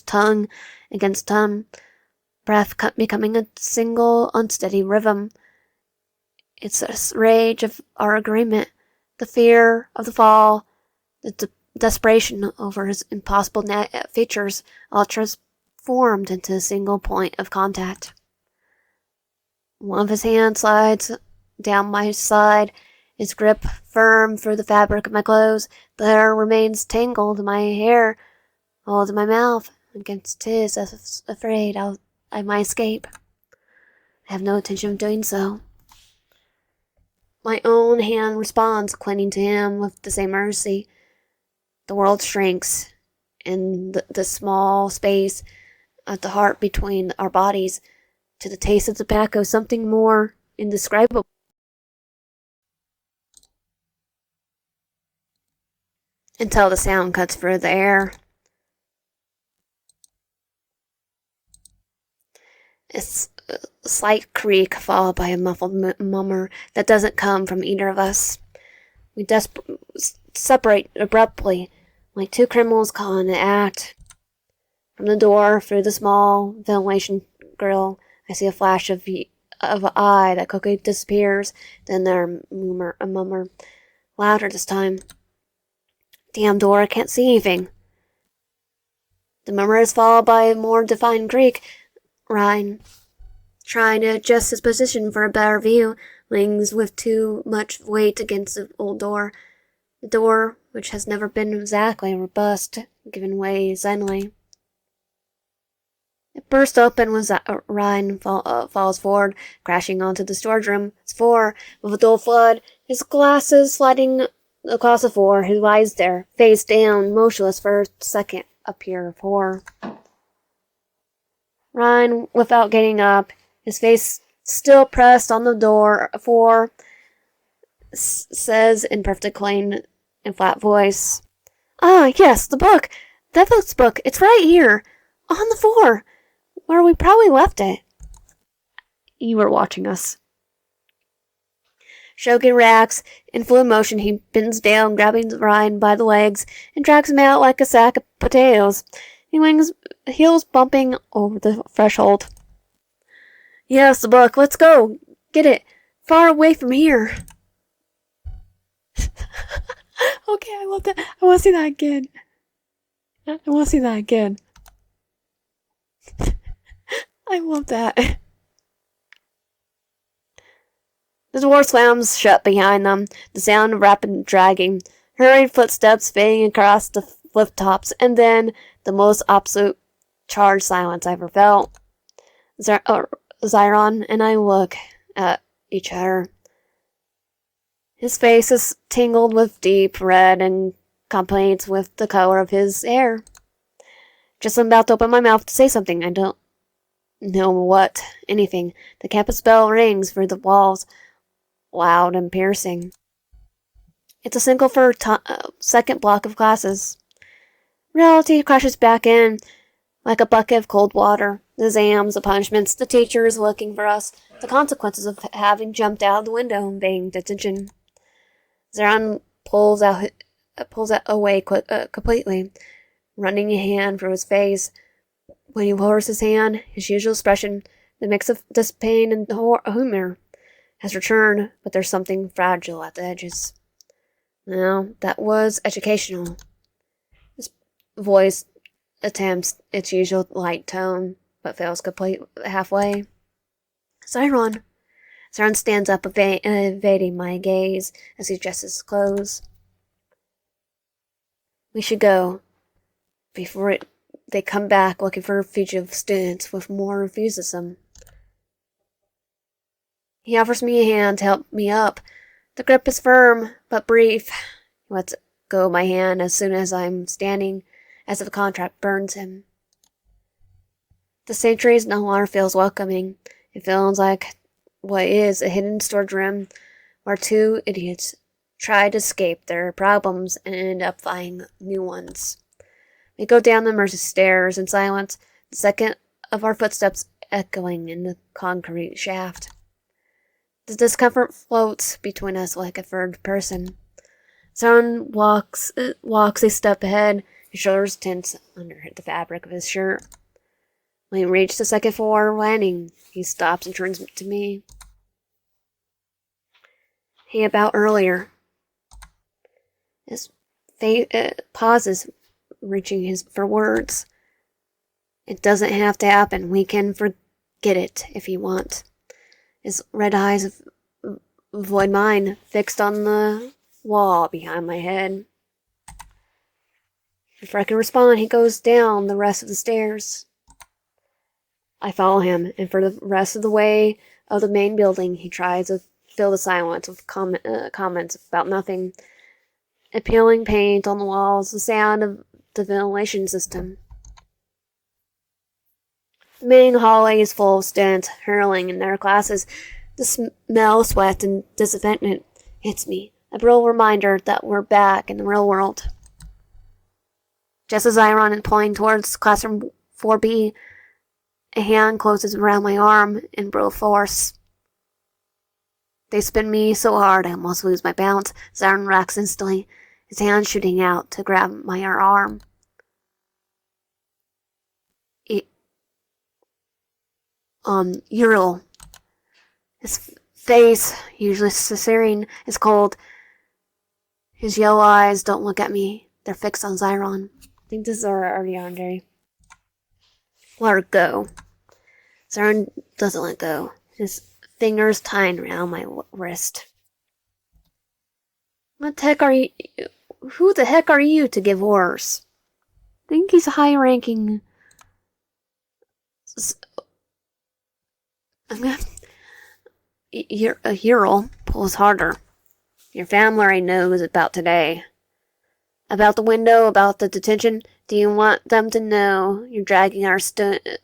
tongue against tongue, breath becoming a single unsteady rhythm. It's the rage of our agreement, the fear of the fall, the desperation over his impossible features, all transformed into a single point of contact. One of his hands slides down my side, his grip firm through the fabric of my clothes. The hair remains tangled in my hair, holds in my mouth against his, as afraid I might escape. I have no intention of doing so. My own hand responds, clinging to him with the same mercy. The world shrinks, in the small space at the heart between our bodies, to the taste of tobacco, something more indescribable. Until the sound cuts through the air. It's a slight creak followed by a muffled murmur that doesn't come from either of us. We separate abruptly, like two criminals caught in an act. From the door, through the small ventilation grill, I see a flash of an eye that quickly disappears. Then there a murmur, louder this time. Damn door, I can't see anything. The murmur is followed by a more defined creak. Ryan, trying to adjust his position for a better view, leans with too much weight against the old door. The door, which has never been exactly robust, giving way suddenly. It burst open when Ryan falls forward, crashing onto the storage room's floor with a dull flood, his glasses sliding across the floor. He lies there, face down, motionless for a second, a peer of horror. Ryan, without getting up, his face still pressed on the door floor, says in perfect clean and flat voice, "Ah, yes, the book! That book, it's right here. On the floor. Where we probably left it. You were watching us. Shogun reacts. In fluid motion, he bends down, grabbing Ryan by the legs, and drags him out like a sack of potatoes. Heels bumping over the threshold. Yes, the book. Let's go. Get it. Far away from here. Okay, I love that. I want to see that again. I love that. The door slams shut behind them, the sound of rapid dragging, hurried footsteps fading across the flip tops, and then the most absolute charged silence I ever felt. Zyron and I look at each other. His face is tingled with deep red and complaints with the color of his hair. Just about to open my mouth to say something. I don't know what. Anything. The campus bell rings through the walls, loud and piercing. It's a single for second block of classes. Reality crashes back in like a bucket of cold water. The exams, the punishments, the teachers looking for us, the consequences of having jumped out of the window and being detention. Zyron pulls away completely, running a hand through his face. When he lowers his hand, his usual expression, the mix of dispain and humor, has returned, but there's something fragile at the edges. Now, that was educational. His voice attempts its usual light tone, but fails complete halfway. Zyron stands up, evading my gaze as he adjusts his clothes. We should go before they come back looking for fugitive students with more refuses them. He offers me a hand to help me up. The grip is firm, but brief. He lets go of my hand as soon as I'm standing, as if the contract burns him. The sanctuary no longer feels welcoming. It feels like what is a hidden storage room where two idiots try to escape their problems and end up finding new ones. We go down the immersive stairs in silence, the second of our footsteps echoing in the concrete shaft. The discomfort floats between us like a third person. Zyron walks a step ahead, his shoulders tense under the fabric of his shirt. When we reach the second floor landing, he stops and turns to me. Hey, about earlier. His face pauses, reaching for words. It doesn't have to happen. We can forget it if you want. His red eyes avoid mine, fixed on the wall behind my head. Before I can respond, he goes down the rest of the stairs. I follow him, and for the rest of the way of the main building, he tries to fill the silence with comments about nothing. Appealing paint on the walls, the sound of the ventilation system. The main hallway is full of students hurling in their classes. The smell of sweat and disinfectant hits me, a brutal reminder that we're back in the real world. Just as Zyron is pulling towards classroom 4B, a hand closes around my arm in brutal force. They spin me so hard I almost lose my balance. Zyron reacts instantly, his hand shooting out to grab my arm. Ural. His face, usually serene, is cold. His yellow eyes don't look at me. They're fixed on Zyron. I think this is our Yandere. Let her go. Zyron doesn't let go. His fingers tied around my wrist. What the heck are you? Who the heck are you to give orders? I think he's a high-ranking. A hero pulls harder. Your family knows about today. About the window, about the detention. Do you want them to know you're dragging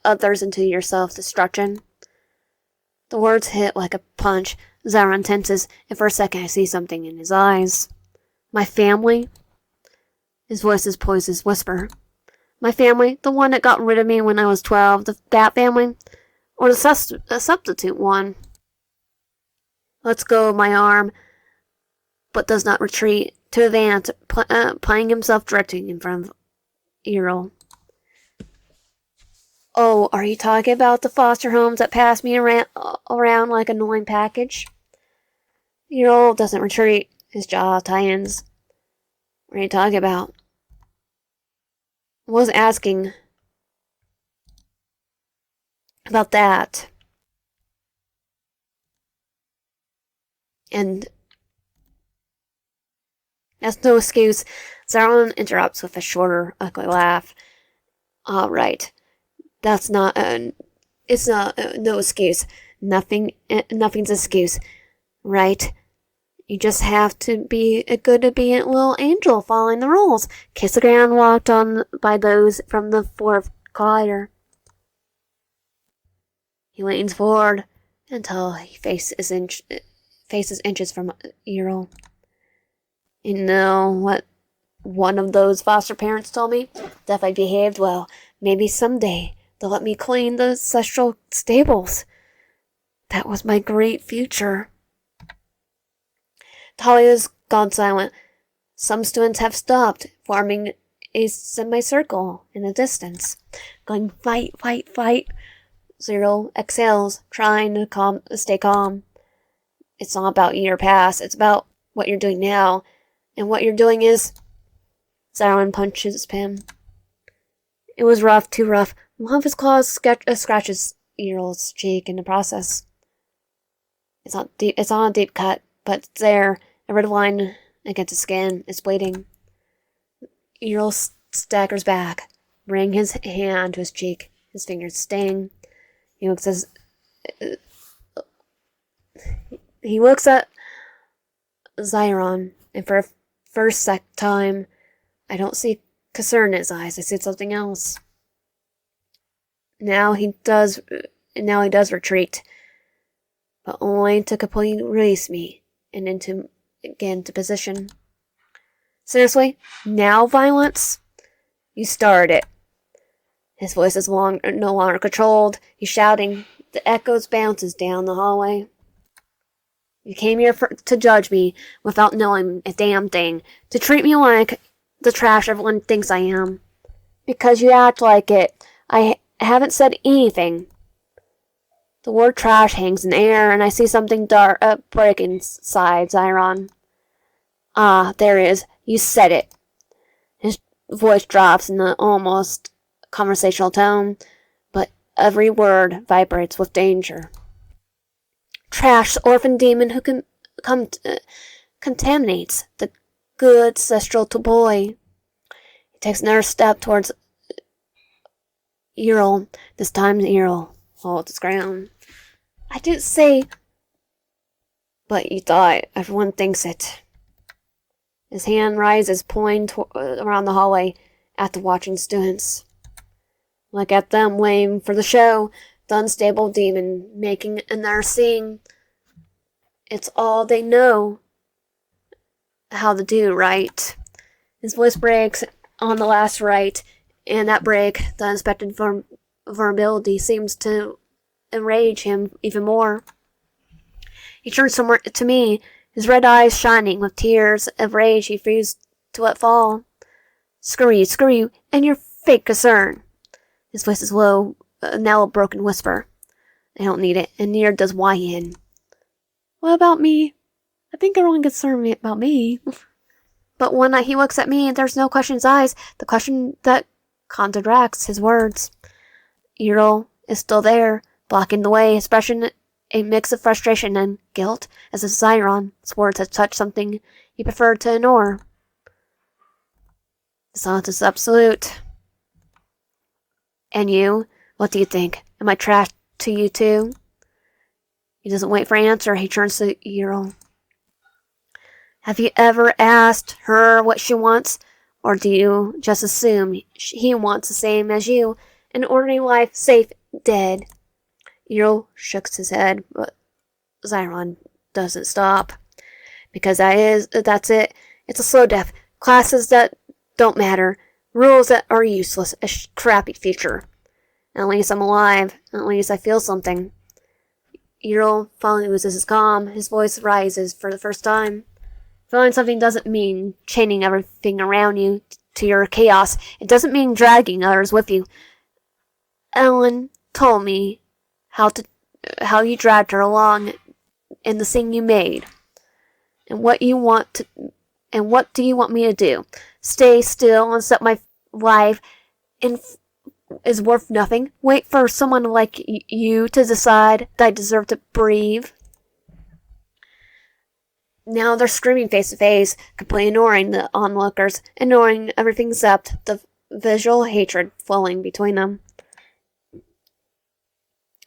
others into your self-destruction? The words hit like a punch. Zyron tenses, and for a second I see something in his eyes. My family? His voice is poised as whisper. My family, the one that got rid of me when I was 12, that family, or the substitute one. Lets go of my arm, but does not retreat, to advance, playing himself directly in front of Earl. Oh, are you talking about the foster homes that pass me around like an annoying package? Earl doesn't retreat. His jaw tightens. What are you talking about? I was asking about that. And that's no excuse. Zyron interrupts with a shorter, ugly laugh. All right. That's not, it's not, no excuse. Nothing's excuse. Right? You just have to be a good obedient little angel following the rules. Kiss the ground walked on by those from the fourth collider. He leans forward until he faces inches from Earl. You know what one of those foster parents told me? That if I behaved well, maybe someday they'll let me clean the ancestral stables. That was my great future. Talia's gone silent. Some students have stopped, forming a semicircle in the distance, going fight, fight, fight. Zero exhales, trying to stay calm. It's not about your past, it's about what you're doing now. And what you're doing is... Zyron punches him. It was rough, too rough. One of his claws scratches Earl's cheek in the process. It's not a deep cut, but it's there. A red line against his skin. It's bleeding. Earl staggers back, bringing his hand to his cheek. His fingers sting. He looks at Zyron, and for a first time, I don't see concern in his eyes. I see something else. Now he does retreat, but only to completely release me and into position. Seriously, now violence? You started it. His voice is no longer controlled. He's shouting. The echoes bounces down the hallway. You came here to judge me without knowing a damn thing. To treat me like the trash everyone thinks I am. Because you act like it. I haven't said anything. The word trash hangs in the air, and I see something dark break inside Zyron. Ah, there it is. You said it. His voice drops in an almost conversational tone, but every word vibrates with danger. Trash, orphan demon who contaminates the good ancestral boy. He takes another step towards Earl. This time Earl holds his ground. I didn't say... But you thought. Everyone thinks it. His hand rises, pointing around the hallway at the watching students. Look at them waiting for the show. The unstable demon making another scene. It's all they know how to do, right? His voice breaks on the last right, and that break, the unexpected vulnerability, seems to enrage him even more. He turns to me, his red eyes shining with tears of rage he refused to let fall. Screw you, and your fake concern. His voice is low, now a broken whisper. I don't need it, and neither does YN. What about me? I think everyone gets concerned about me. But when he looks at me, there's no question in his eyes, the question that contradicts his words. Earl is still there, blocking the way, expression a mix of frustration and guilt, as if Zyron's words had touched something he preferred to ignore. The silence is absolute. And you? What do you think? Am I trash to you too? He doesn't wait for an answer. He turns to Earl. Have you ever asked her what she wants? Or do you just assume he wants the same as you? An ordinary life, safe, dead. Earl shooks his head, but Zyron doesn't stop. Because that's it. It's a slow death. Classes that don't matter. Rules that are useless, a crappy feature. At least I'm alive. At least I feel something. Earl finally loses his calm. His voice rises for the first time. Feeling something doesn't mean chaining everything around you to your chaos. It doesn't mean dragging others with you. Ellen told me how you dragged her along in the thing you made. And what do you want me to do? Stay still and set my life is worth nothing? Wait for someone like you to decide that I deserve to breathe? Now they're screaming face to face, completely ignoring the onlookers, ignoring everything except the visual hatred flowing between them.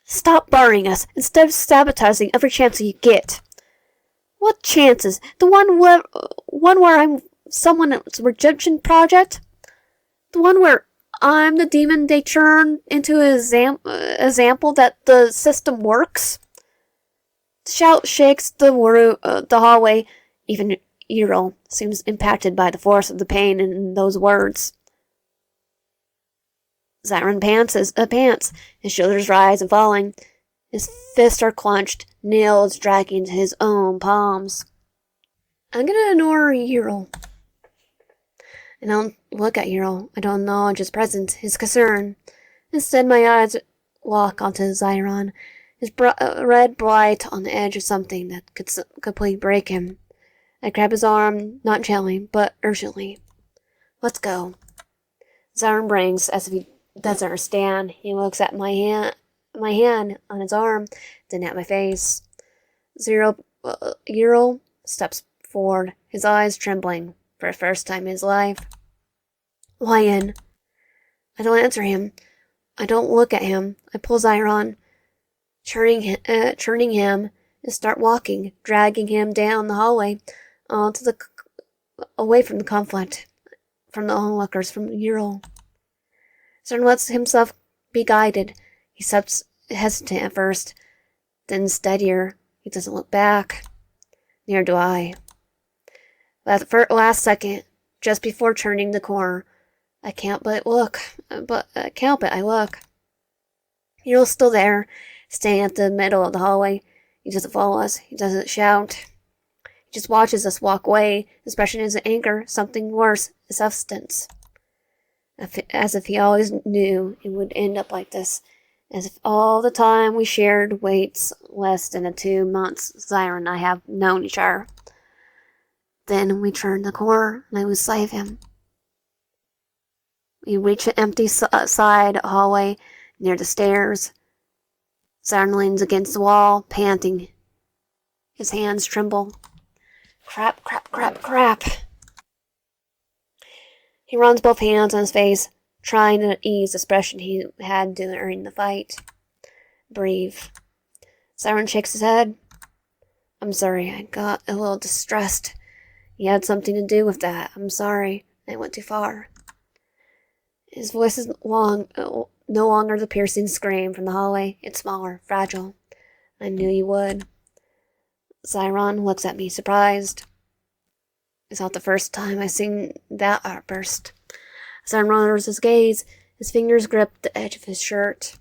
Stop barring us instead of sabotaging every chance you get. What chances? The one where I'm someone's redemption project? The one where I'm the demon they turn into an example that the system works? The shout shakes the hallway. Even Earl seems impacted by the force of the pain in those words. Zyron pants. His shoulders rise and falling. His fists are clenched, nails dragging into his own palms. I'm gonna ignore Earl. I don't look at Earl. I don't acknowledge his presence, his concern. Instead, my eyes lock onto Zyron, his red bright on the edge of something that could completely break him. I grab his arm, not gently, but urgently. Let's go. Zyron blinks as if he doesn't understand. He looks at my hand on his arm, then at my face. Earl steps forward, his eyes trembling for the first time in his life. Lion. I don't answer him. I don't look at him. I pull Zyron, turning him, and start walking, dragging him down the hallway, away from the conflict, from the onlookers, from Earl. Zyron lets himself be guided. He steps hesitant at first, then steadier. He doesn't look back. Neither do I. At the last second, just before turning the corner, I can't but look. I look. Earl's still there, standing at the middle of the hallway. He doesn't follow us. He doesn't shout. He just watches us walk away, expression is an anger, something worse, a substance. As if he always knew it would end up like this. As if all the time we shared waits less than the 2 months Zyron and I have known each other. Then we turn the corner and I lose sight of him. We reach an empty side hallway near the stairs. Zyron leans against the wall, panting. His hands tremble. Crap. He runs both hands on his face, trying to ease the expression he had during the fight. Breathe. Zyron shakes his head. I'm sorry, I got a little distressed. You had something to do with that. I'm sorry. I went too far. His voice is no longer the piercing scream from the hallway. It's smaller, fragile. I knew you would. Zyron looks at me, surprised. It's not the first time I've seen that outburst. Zyron lowers his gaze. His fingers grip the edge of his shirt.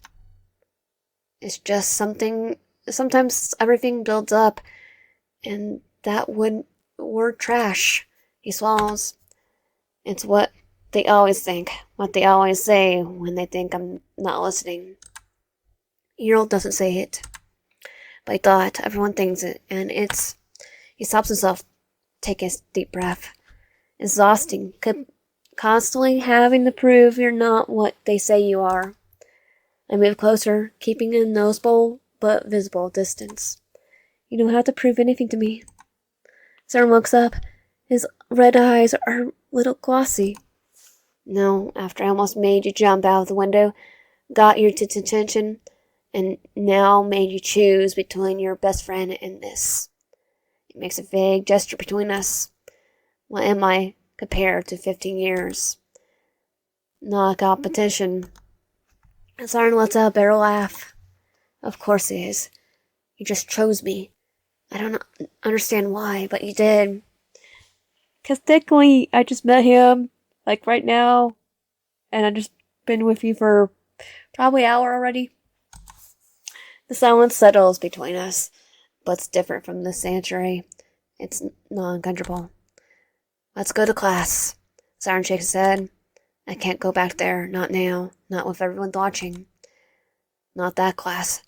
It's just something. Sometimes everything builds up, and that word trash. He swallows. It's what they always think, what they always say when they think I'm not listening. Earl doesn't say it, but I thought everyone thinks it, and it's. He stops himself, take a deep breath. Exhausting, constantly having to prove you're not what they say you are. I move closer, keeping a noticeable but visible distance. You don't have to prove anything to me. Zyron looks up. His red eyes are a little glossy. No, after I almost made you jump out of the window, got you to detention, and now made you choose between your best friend and this. It makes a vague gesture between us. What am I compared to 15 years? Not a competition. Zyron lets out a bitter laugh. Of course it is. You just chose me. I don't understand why, but you did. 'Cause technically, I just met him, like right now. and I've just been with you for probably an hour already. The silence settles between us, but it's different from the sanctuary. It's non-comfortable. Let's go to class. Zyron shakes his head. I can't go back there, not now, not with everyone watching. Not that class.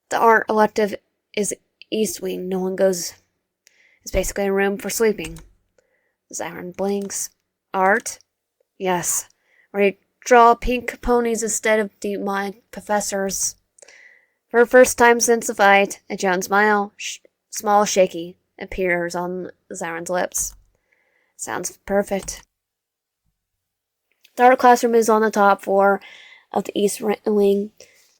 The art elective is East Wing. No one goes. It's basically a room for sleeping. Zyron blinks. Art? Yes. Where you draw pink ponies instead of demonic professors. For the first time since the fight, a giant smile, small shaky, appears on Zyron's lips. Sounds perfect. The art classroom is on the top floor of the East Wing.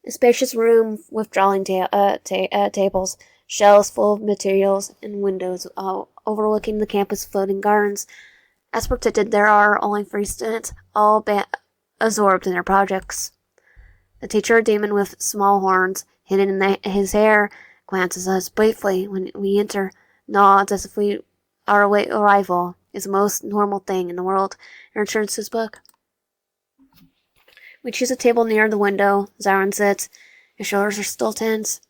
A spacious room with drawing tables, shelves full of materials, and windows overlooking the campus floating gardens. As predicted, there are only 3 students, all absorbed in their projects. The teacher, a demon with small horns hidden in his hair, glances at us briefly when we enter, nods as if our late arrival is the most normal thing in the world, and returns to his book. We choose a table near the window. Zyron sits. His shoulders are still tense.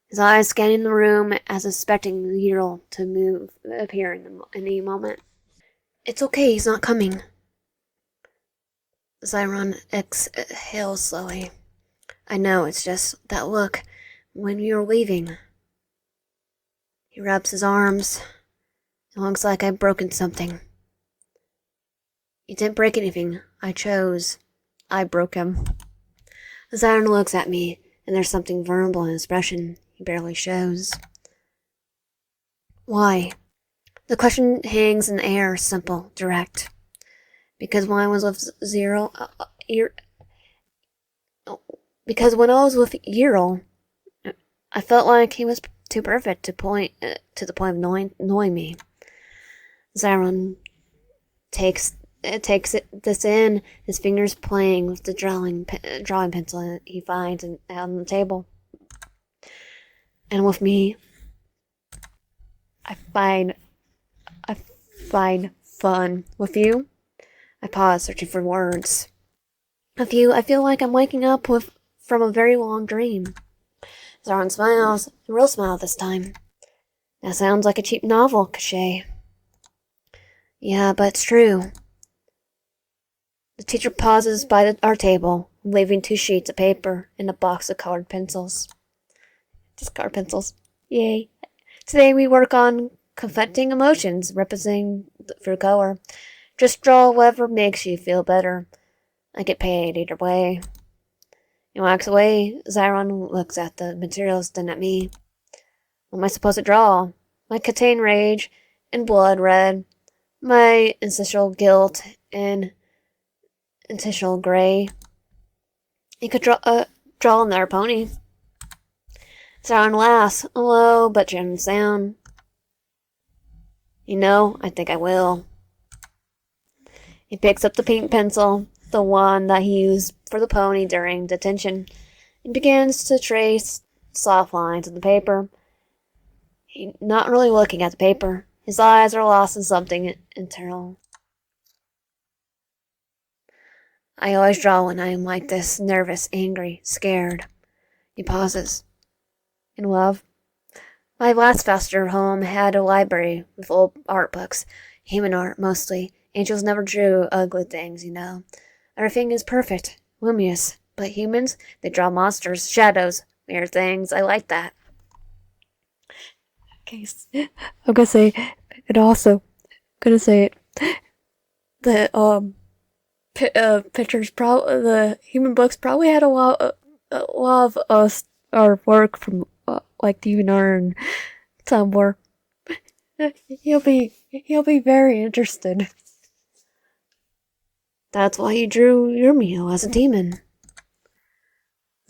His eyes scanning the room as expecting Yandere to appear in any moment. It's okay, he's not coming. Zyron exhales slowly. I know, it's just that look when we were leaving. He rubs his arms. It looks like I've broken something. You didn't break anything. I chose. I broke him. Zyron looks at me, and there's something vulnerable in his expression he barely shows. Why? The question hangs in the air, simple, direct. Because when I was with because when I was with Yandere, I felt like he was too perfect to the point of annoying me. Zyron takes this in, his fingers playing with the drawing pencil he finds on the table. And with me, I find fun. With you, I pause, searching for words. With you, I feel like I'm waking up from a very long dream. Zyron smiles, a real smile this time. That sounds like a cheap novel cliche. Yeah, but it's true. The teacher pauses by our table, waving 2 sheets of paper and a box of colored pencils. Just colored pencils. Yay. Today we work on confronting emotions, representing through color. Just draw whatever makes you feel better. I get paid either way. He walks away. Zyron looks at the materials, then at me. What am I supposed to draw? My contain rage and blood red. My ancestral guilt and intentional gray. You could draw another pony. Zyron laughs, a low but genuine sound. You know, I think I will. He picks up the pink pencil, the one that he used for the pony during detention, and begins to trace soft lines on the paper. He's not really looking at the paper. His eyes are lost in something internal. I always draw when I am like this, nervous, angry, scared. He pauses. In love? My last foster home had a library with old art books, human art mostly. Angels never drew ugly things, you know. Everything is perfect, luminous. But humans, they draw monsters, shadows, weird things. I like that. Okay, I'm gonna say, and also, gonna say it. The pictures, the human books probably had a lot of us, our work from like DVR and Tumblr. He'll be very interested. That's why you drew your meal as a demon.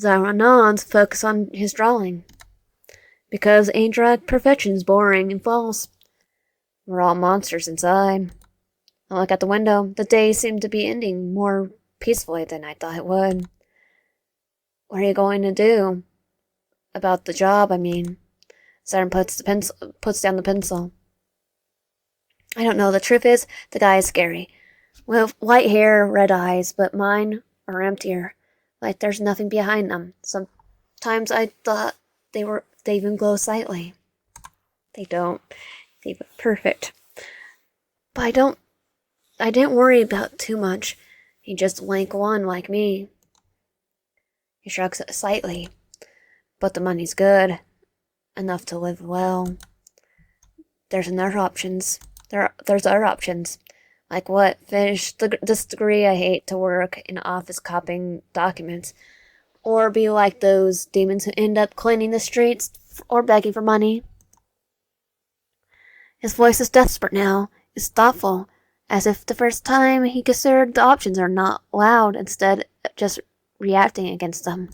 Zyron nods, focus on his drawing. Because angelic perfection's boring and false. We're all monsters inside. I look out the window. The day seemed to be ending more peacefully than I thought it would. What are you going to do? About the job, I mean. Zyron puts down the pencil. I don't know. The truth is, the guy is scary. With white hair, red eyes, but mine are emptier. Like there's nothing behind them. Sometimes I thought they even glow slightly. They don't. They look perfect. But I didn't worry about too much. He just lank one like me. He shrugs slightly. But the money's good. Enough to live well. There's other options. There's other options. Like what? Finish this degree I hate to work in office copying documents. Or be like those demons who end up cleaning the streets or begging for money. His voice is desperate now. It's thoughtful, as if the first time he considered the options are not loud, instead just reacting against them.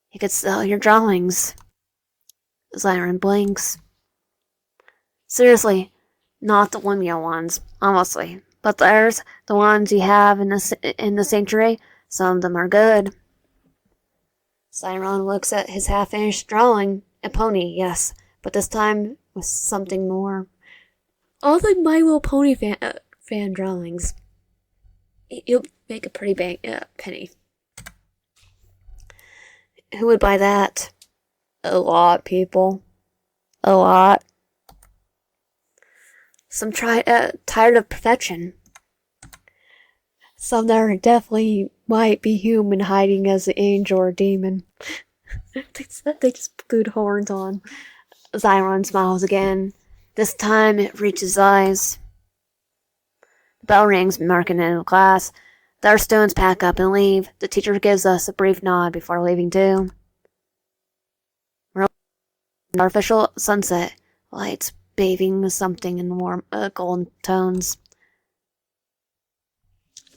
He could sell your drawings. Zyron blinks. Seriously, not the Lumia ones, honestly. But there's the ones you have in the sanctuary. Some of them are good. Zyron looks at his half-finished drawing. A pony, yes, but this time with something more. All the My Little Pony fan drawings. You'll make a pretty penny. Who would buy that? A lot, people. A lot. Some tired of perfection. Some that are definitely might be human hiding as an angel or demon. They just glued horns on. Zyron smiles again. This time it reaches his eyes. The bell rings, marking the end of class. The other students pack up and leave. The teacher gives us a brief nod before leaving too. We're in artificial sunset, lights bathing something in warm golden tones.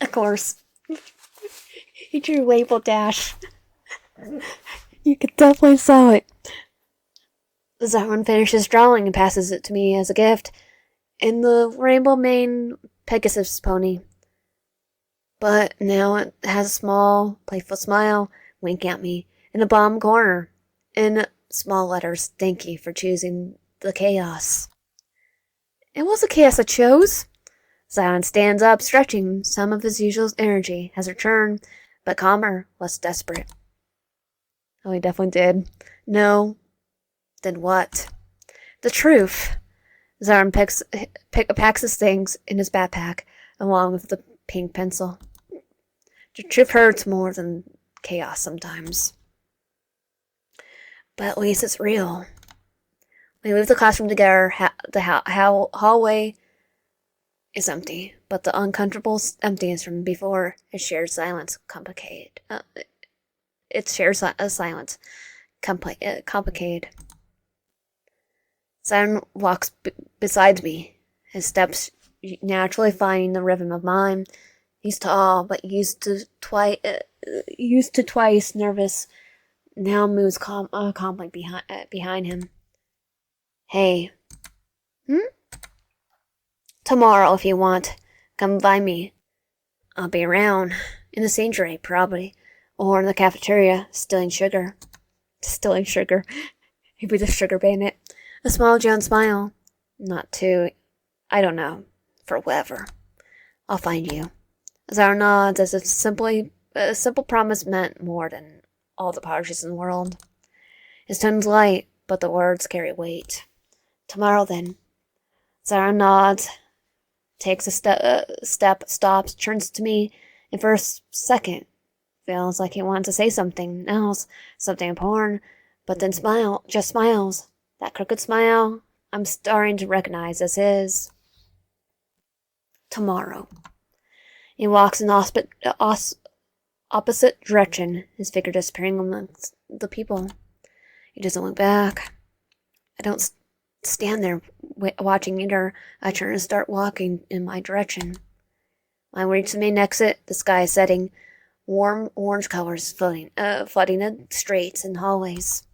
Of course. He drew label dash. You could definitely sell it. Zyron finishes drawing and passes it to me as a gift. In the rainbow mane Pegasus pony. But now it has a small, playful smile, wink at me, in the bottom corner. In small letters, thank you for choosing the chaos. It was the chaos I chose. Zyron stands up, stretching. Some of his usual energy has returned, but calmer, less desperate. Oh, he definitely did. No. Then what? The truth. Zyron packs his things in his backpack, along with the pink pencil. The truth hurts more than chaos sometimes. But at least it's real. We leave the classroom together. The hallway is empty, but the uncomfortable emptiness from before is shared silence complicated. It's shared silence complicated. Zyron walks beside me, his steps naturally finding the rhythm of mine. He's tall, but used to twice nervous. Now moves calmly behind him. Hey. Tomorrow, if you want, come by me. I'll be around. In the sanctuary, probably. Or in the cafeteria, stealing sugar. Stealing sugar. Maybe the sugar bandit. A small John smile. Not too. I don't know. For whatever. I'll find you. Zyron nods as if a simple promise meant more than all the apologies in the world. His tone's light, but the words carry weight. Tomorrow, then. Zyron nods, takes a step, stops, turns to me, and for a second feels like he wants to say something else, something important, but then just smiles. That crooked smile I'm starting to recognize as his. Tomorrow. He walks in the opposite direction, his figure disappearing amongst the people. He doesn't look back. I don't stand there watching either. I turn and start walking in my direction. When I reach the main exit, the sky is setting, warm orange colors flooding the streets and hallways.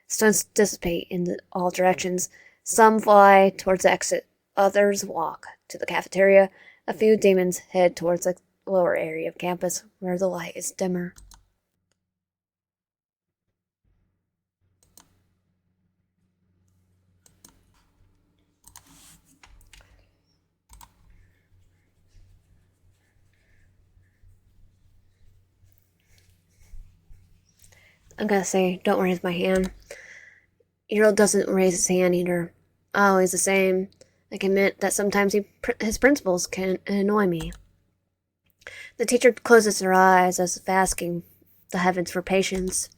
Stones dissipate in all directions. Some fly towards the exit, others walk to the cafeteria. A few demons head towards the lower area of campus where the light is dimmer. I'm gonna say, don't raise my hand. Earl doesn't raise his hand either. Always the same. I can admit that sometimes his principles can annoy me. The teacher closes her eyes as if asking the heavens for patience.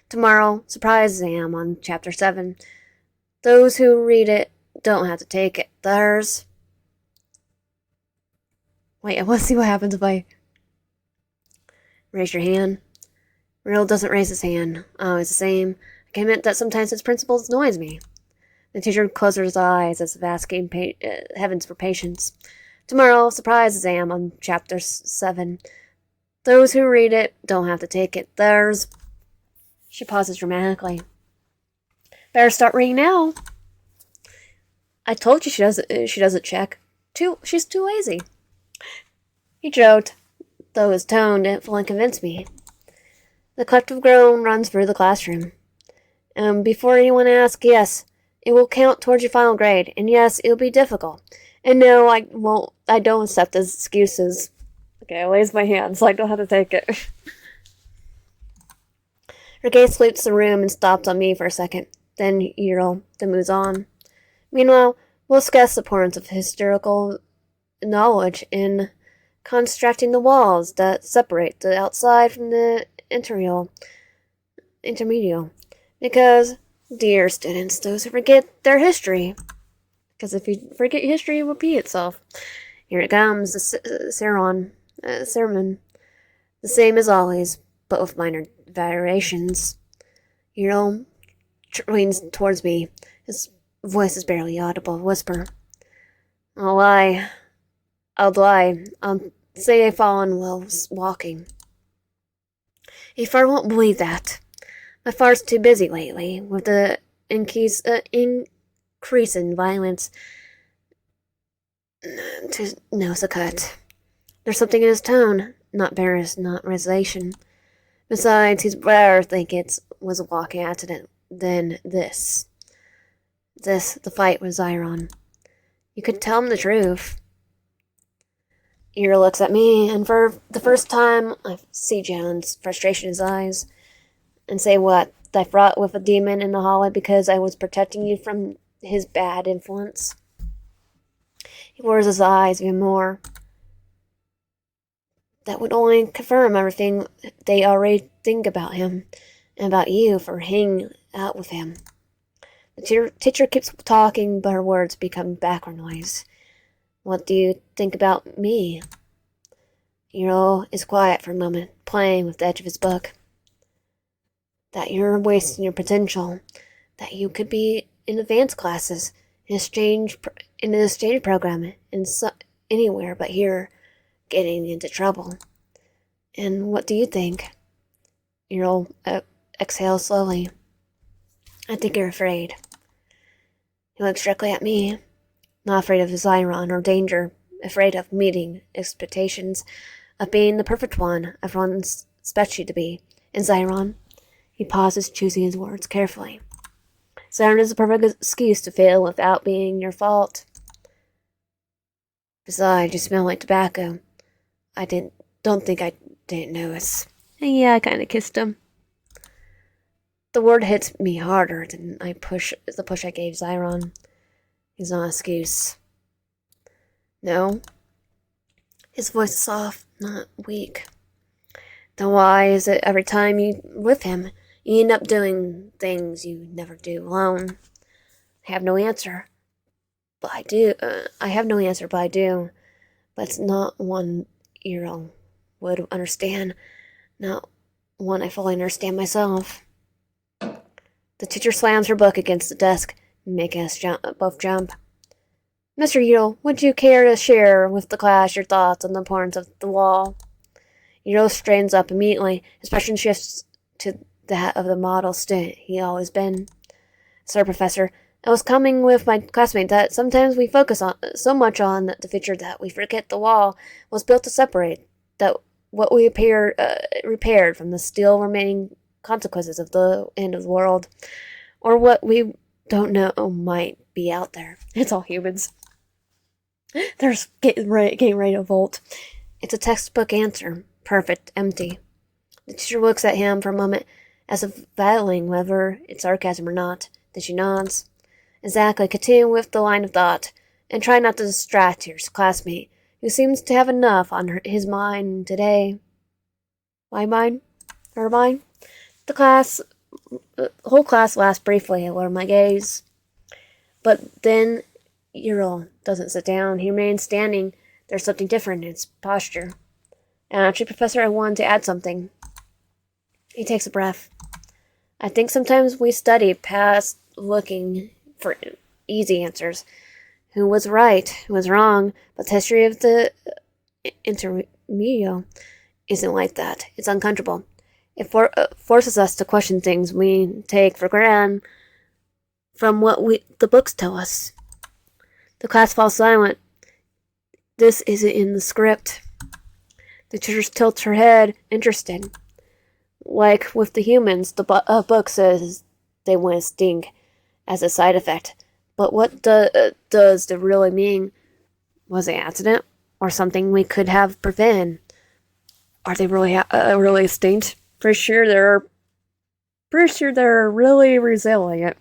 Tomorrow, surprise exam on Chapter 7. Those who read it don't have to take it. Theirs. Wait, I want to see what happens if I raise your hand. Real doesn't raise his hand. Always the same. I can admit that sometimes his principles annoys me. The teacher closes his eyes as if asking heavens for patience. Tomorrow, surprise exam on Chapter 7. Those who read it don't have to take it. Theirs. She pauses dramatically. Better start reading now. I told you she doesn't check. She's too lazy. He joked, though his tone didn't fully convince me. The collective groan runs through the classroom. Before anyone asks, yes, it will count towards your final grade, and yes, it will be difficult. And no, I won't. I don't accept his excuses. Okay, I raise my hand so I don't have to take it. Her gaze sweeps the room and stops on me for a second. Then moves on. Meanwhile, we'll discuss the importance of historical knowledge in constructing the walls that separate the outside from the intermedial. Because, dear students, those who forget their history, because if you forget history, it will repeat itself. Here it comes, the sermon, the same as always, but with minor variations. Leans towards me. His voice is barely audible. Whisper. I'll lie. I'll say I've fallen while walking. You far won't believe that. My fart's too busy lately, with the increase in violence to nose a cut. There's something in his tone, not embarrassed, not resignation. Besides, he'd rather think it was a walking accident than this. The fight with Zyron. You could tell him the truth. Ear looks at me, and for the first time, I see John's frustration in his eyes. And say what? I fought with a demon in the hallway because I was protecting you from his bad influence. He lowers his eyes even more. That would only confirm everything they already think about him and about you for hanging out with him. The teacher keeps talking, but her words become background noise. What do you think about me? Earl is quiet for a moment, playing with the edge of his book. That you're wasting your potential. That you could be in advanced classes, in an exchange program, anywhere but here, getting into trouble. And what do you think? Earl exhales slowly. I think you're afraid. He looks directly at me. Not afraid of Zyron or danger, afraid of meeting expectations, of being the perfect one everyone expects you to be. And Zyron, he pauses, choosing his words carefully. Zyron is the perfect excuse to fail without being your fault. Besides, you smell like tobacco. Don't think I didn't notice. And yeah, I kind of kissed him. The word hits me harder than the push I gave Zyron. He's not an excuse. No. His voice is soft, not weak. Then why is it every time you're with him, you end up doing things you never do alone? I have no answer. But I do. I have no answer, but I do. But it's not one Earl would understand. Not one I fully understand myself. The teacher slams her book against the desk, making us both jump. Mr. Earl, would you care to share with the class your thoughts on the importance of the wall? Earl straightens up immediately. His expression shifts to that of the model student he always been. Sir, Professor, I was coming with my classmate that sometimes we focus so much on the future that we forget the wall was built to separate that what we repaired from the still remaining consequences of the end of the world, or what we don't know might be out there. It's all humans. They're getting ready to volt. It's a textbook answer. Perfect. Empty. The teacher looks at him for a moment, as if battling whether it's sarcasm or not. Then she nods. Exactly, continue with the line of thought, and try not to distract your classmate, who seems to have enough on his mind today. My mind? Her mind? The whole class laughs briefly at my gaze. But then Earl doesn't sit down. He remains standing. There's something different in his posture. And actually, Professor, I wanted to add something. He takes a breath. I think sometimes we study past looking for easy answers. Who was right? Who was wrong? But the history of the intermedio isn't like that. It's uncomfortable. It forces us to question things we take for granted from what the books tell us. The class falls silent. This isn't in the script. The teacher tilts her head, interested. Like with the humans, the book says they went extinct as a side effect. But what does it really mean? Was it an accident? Or something we could have prevented? Are they really extinct? Pretty sure they're really resilient.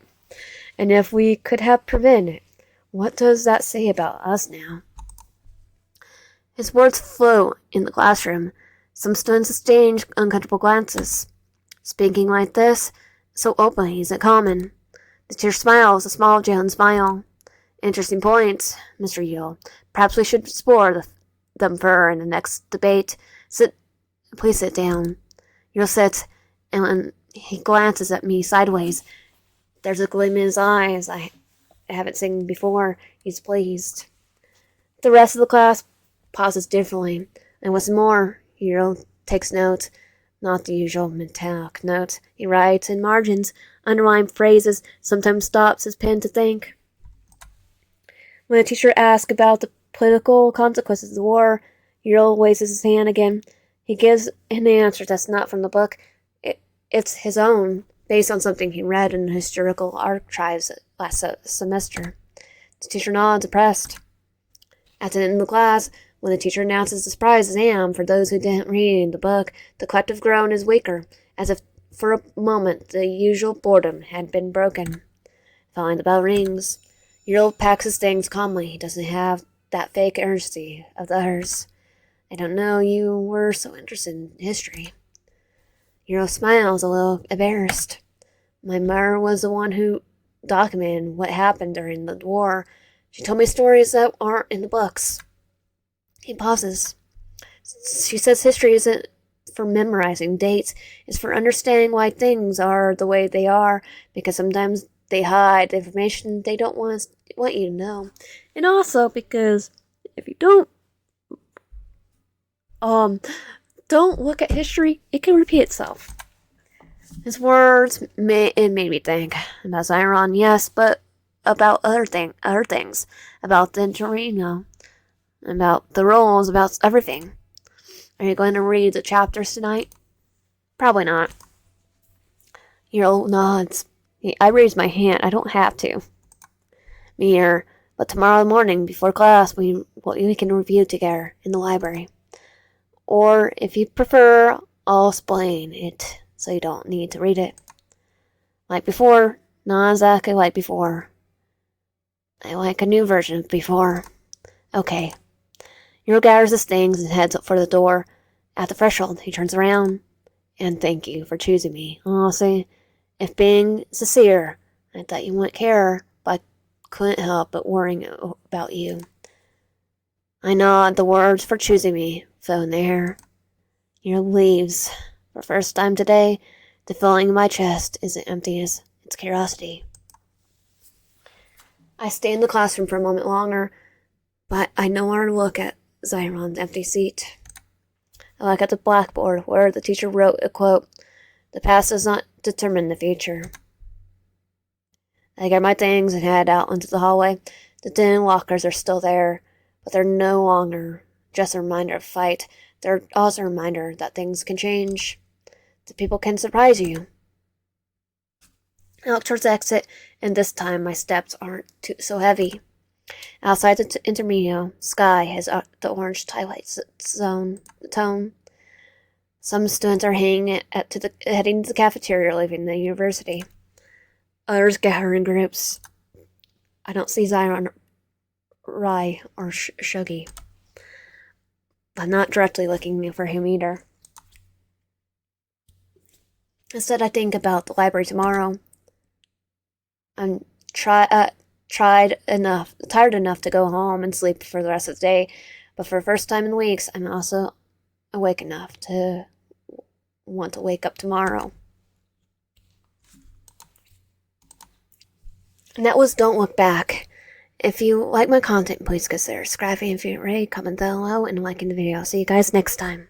And if we could have prevented it, what does that say about us now? His words float in the classroom. Some students exchange uncomfortable glances. Speaking like this, so openly, isn't common. The teacher smiles, a small, genuine smile. Interesting points, Mr. Yule. Perhaps we should explore them further in the next debate. Please sit down. Yule sits, and when he glances at me sideways, there's a gleam in his eyes I haven't seen before. He's pleased. The rest of the class pauses differently, and what's more, Hero takes notes, not the usual metallic notes. He writes in margins, underlined phrases, sometimes stops his pen to think. When the teacher asks about the political consequences of the war, Hero raises his hand again. He gives an answer that's not from the book. It's his own, based on something he read in the historical archives last semester. The teacher nods, impressed. At the end of the class, when the teacher announces the surprise exam for those who didn't read the book, the collective groan is weaker, as if for a moment the usual boredom had been broken. Finally, the bell rings. Earl packs his things calmly. He doesn't have that fake urgency of the others. I don't know you were so interested in history. Earl smiles, a little embarrassed. My mother was the one who documented what happened during the war. She told me stories that aren't in the books. He pauses. She says history isn't for memorizing dates. It's for understanding why things are the way they are, because sometimes they hide the information they don't want you to know. And also because if you don't look at history, it can repeat itself. His words made me think about Zyron, yes, but about other things, about the Torino, about the roles, about everything. Are you going to read the chapters tonight? Probably not. Hero nods. I raise my hand. I don't have to. Me either. But tomorrow morning before class, we can review together in the library. Or if you prefer, I'll explain it so you don't need to read it. Like before, not exactly like before. I like a new version of before. Okay. Hero gathers his things and heads up for the door. At the threshold, he turns around. And thank you for choosing me. Honestly, if being sincere, I thought you wouldn't care, but I couldn't help but worrying about you. I nod. The words for choosing me fell in the air. Hero leaves. For the first time today, the feeling in my chest isn't emptiness, it's curiosity. I stay in the classroom for a moment longer, but I no longer look at Zyron's empty seat. I look at the blackboard where the teacher wrote a quote, "The past does not determine the future." I get my things and head out into the hallway. The tin lockers are still there, but they're no longer just a reminder of fight. They're also a reminder that things can change, that people can surprise you. I look towards the exit, and this time my steps aren't so heavy. Outside the intermedio, sky has the orange twilight tone. Some students are heading to the cafeteria, leaving the university. Others gather in groups. I don't see Zyron, Rai, or Shuggy. I'm not directly looking for him either. Instead, I think about the library tomorrow. I'm tired enough to go home and sleep for the rest of the day, but for the first time in weeks, I'm also awake enough to want to wake up tomorrow. And that was Don't Look Back. If you like my content, please consider subscribing. If you're ready, comment down below and liking the video. See you guys next time.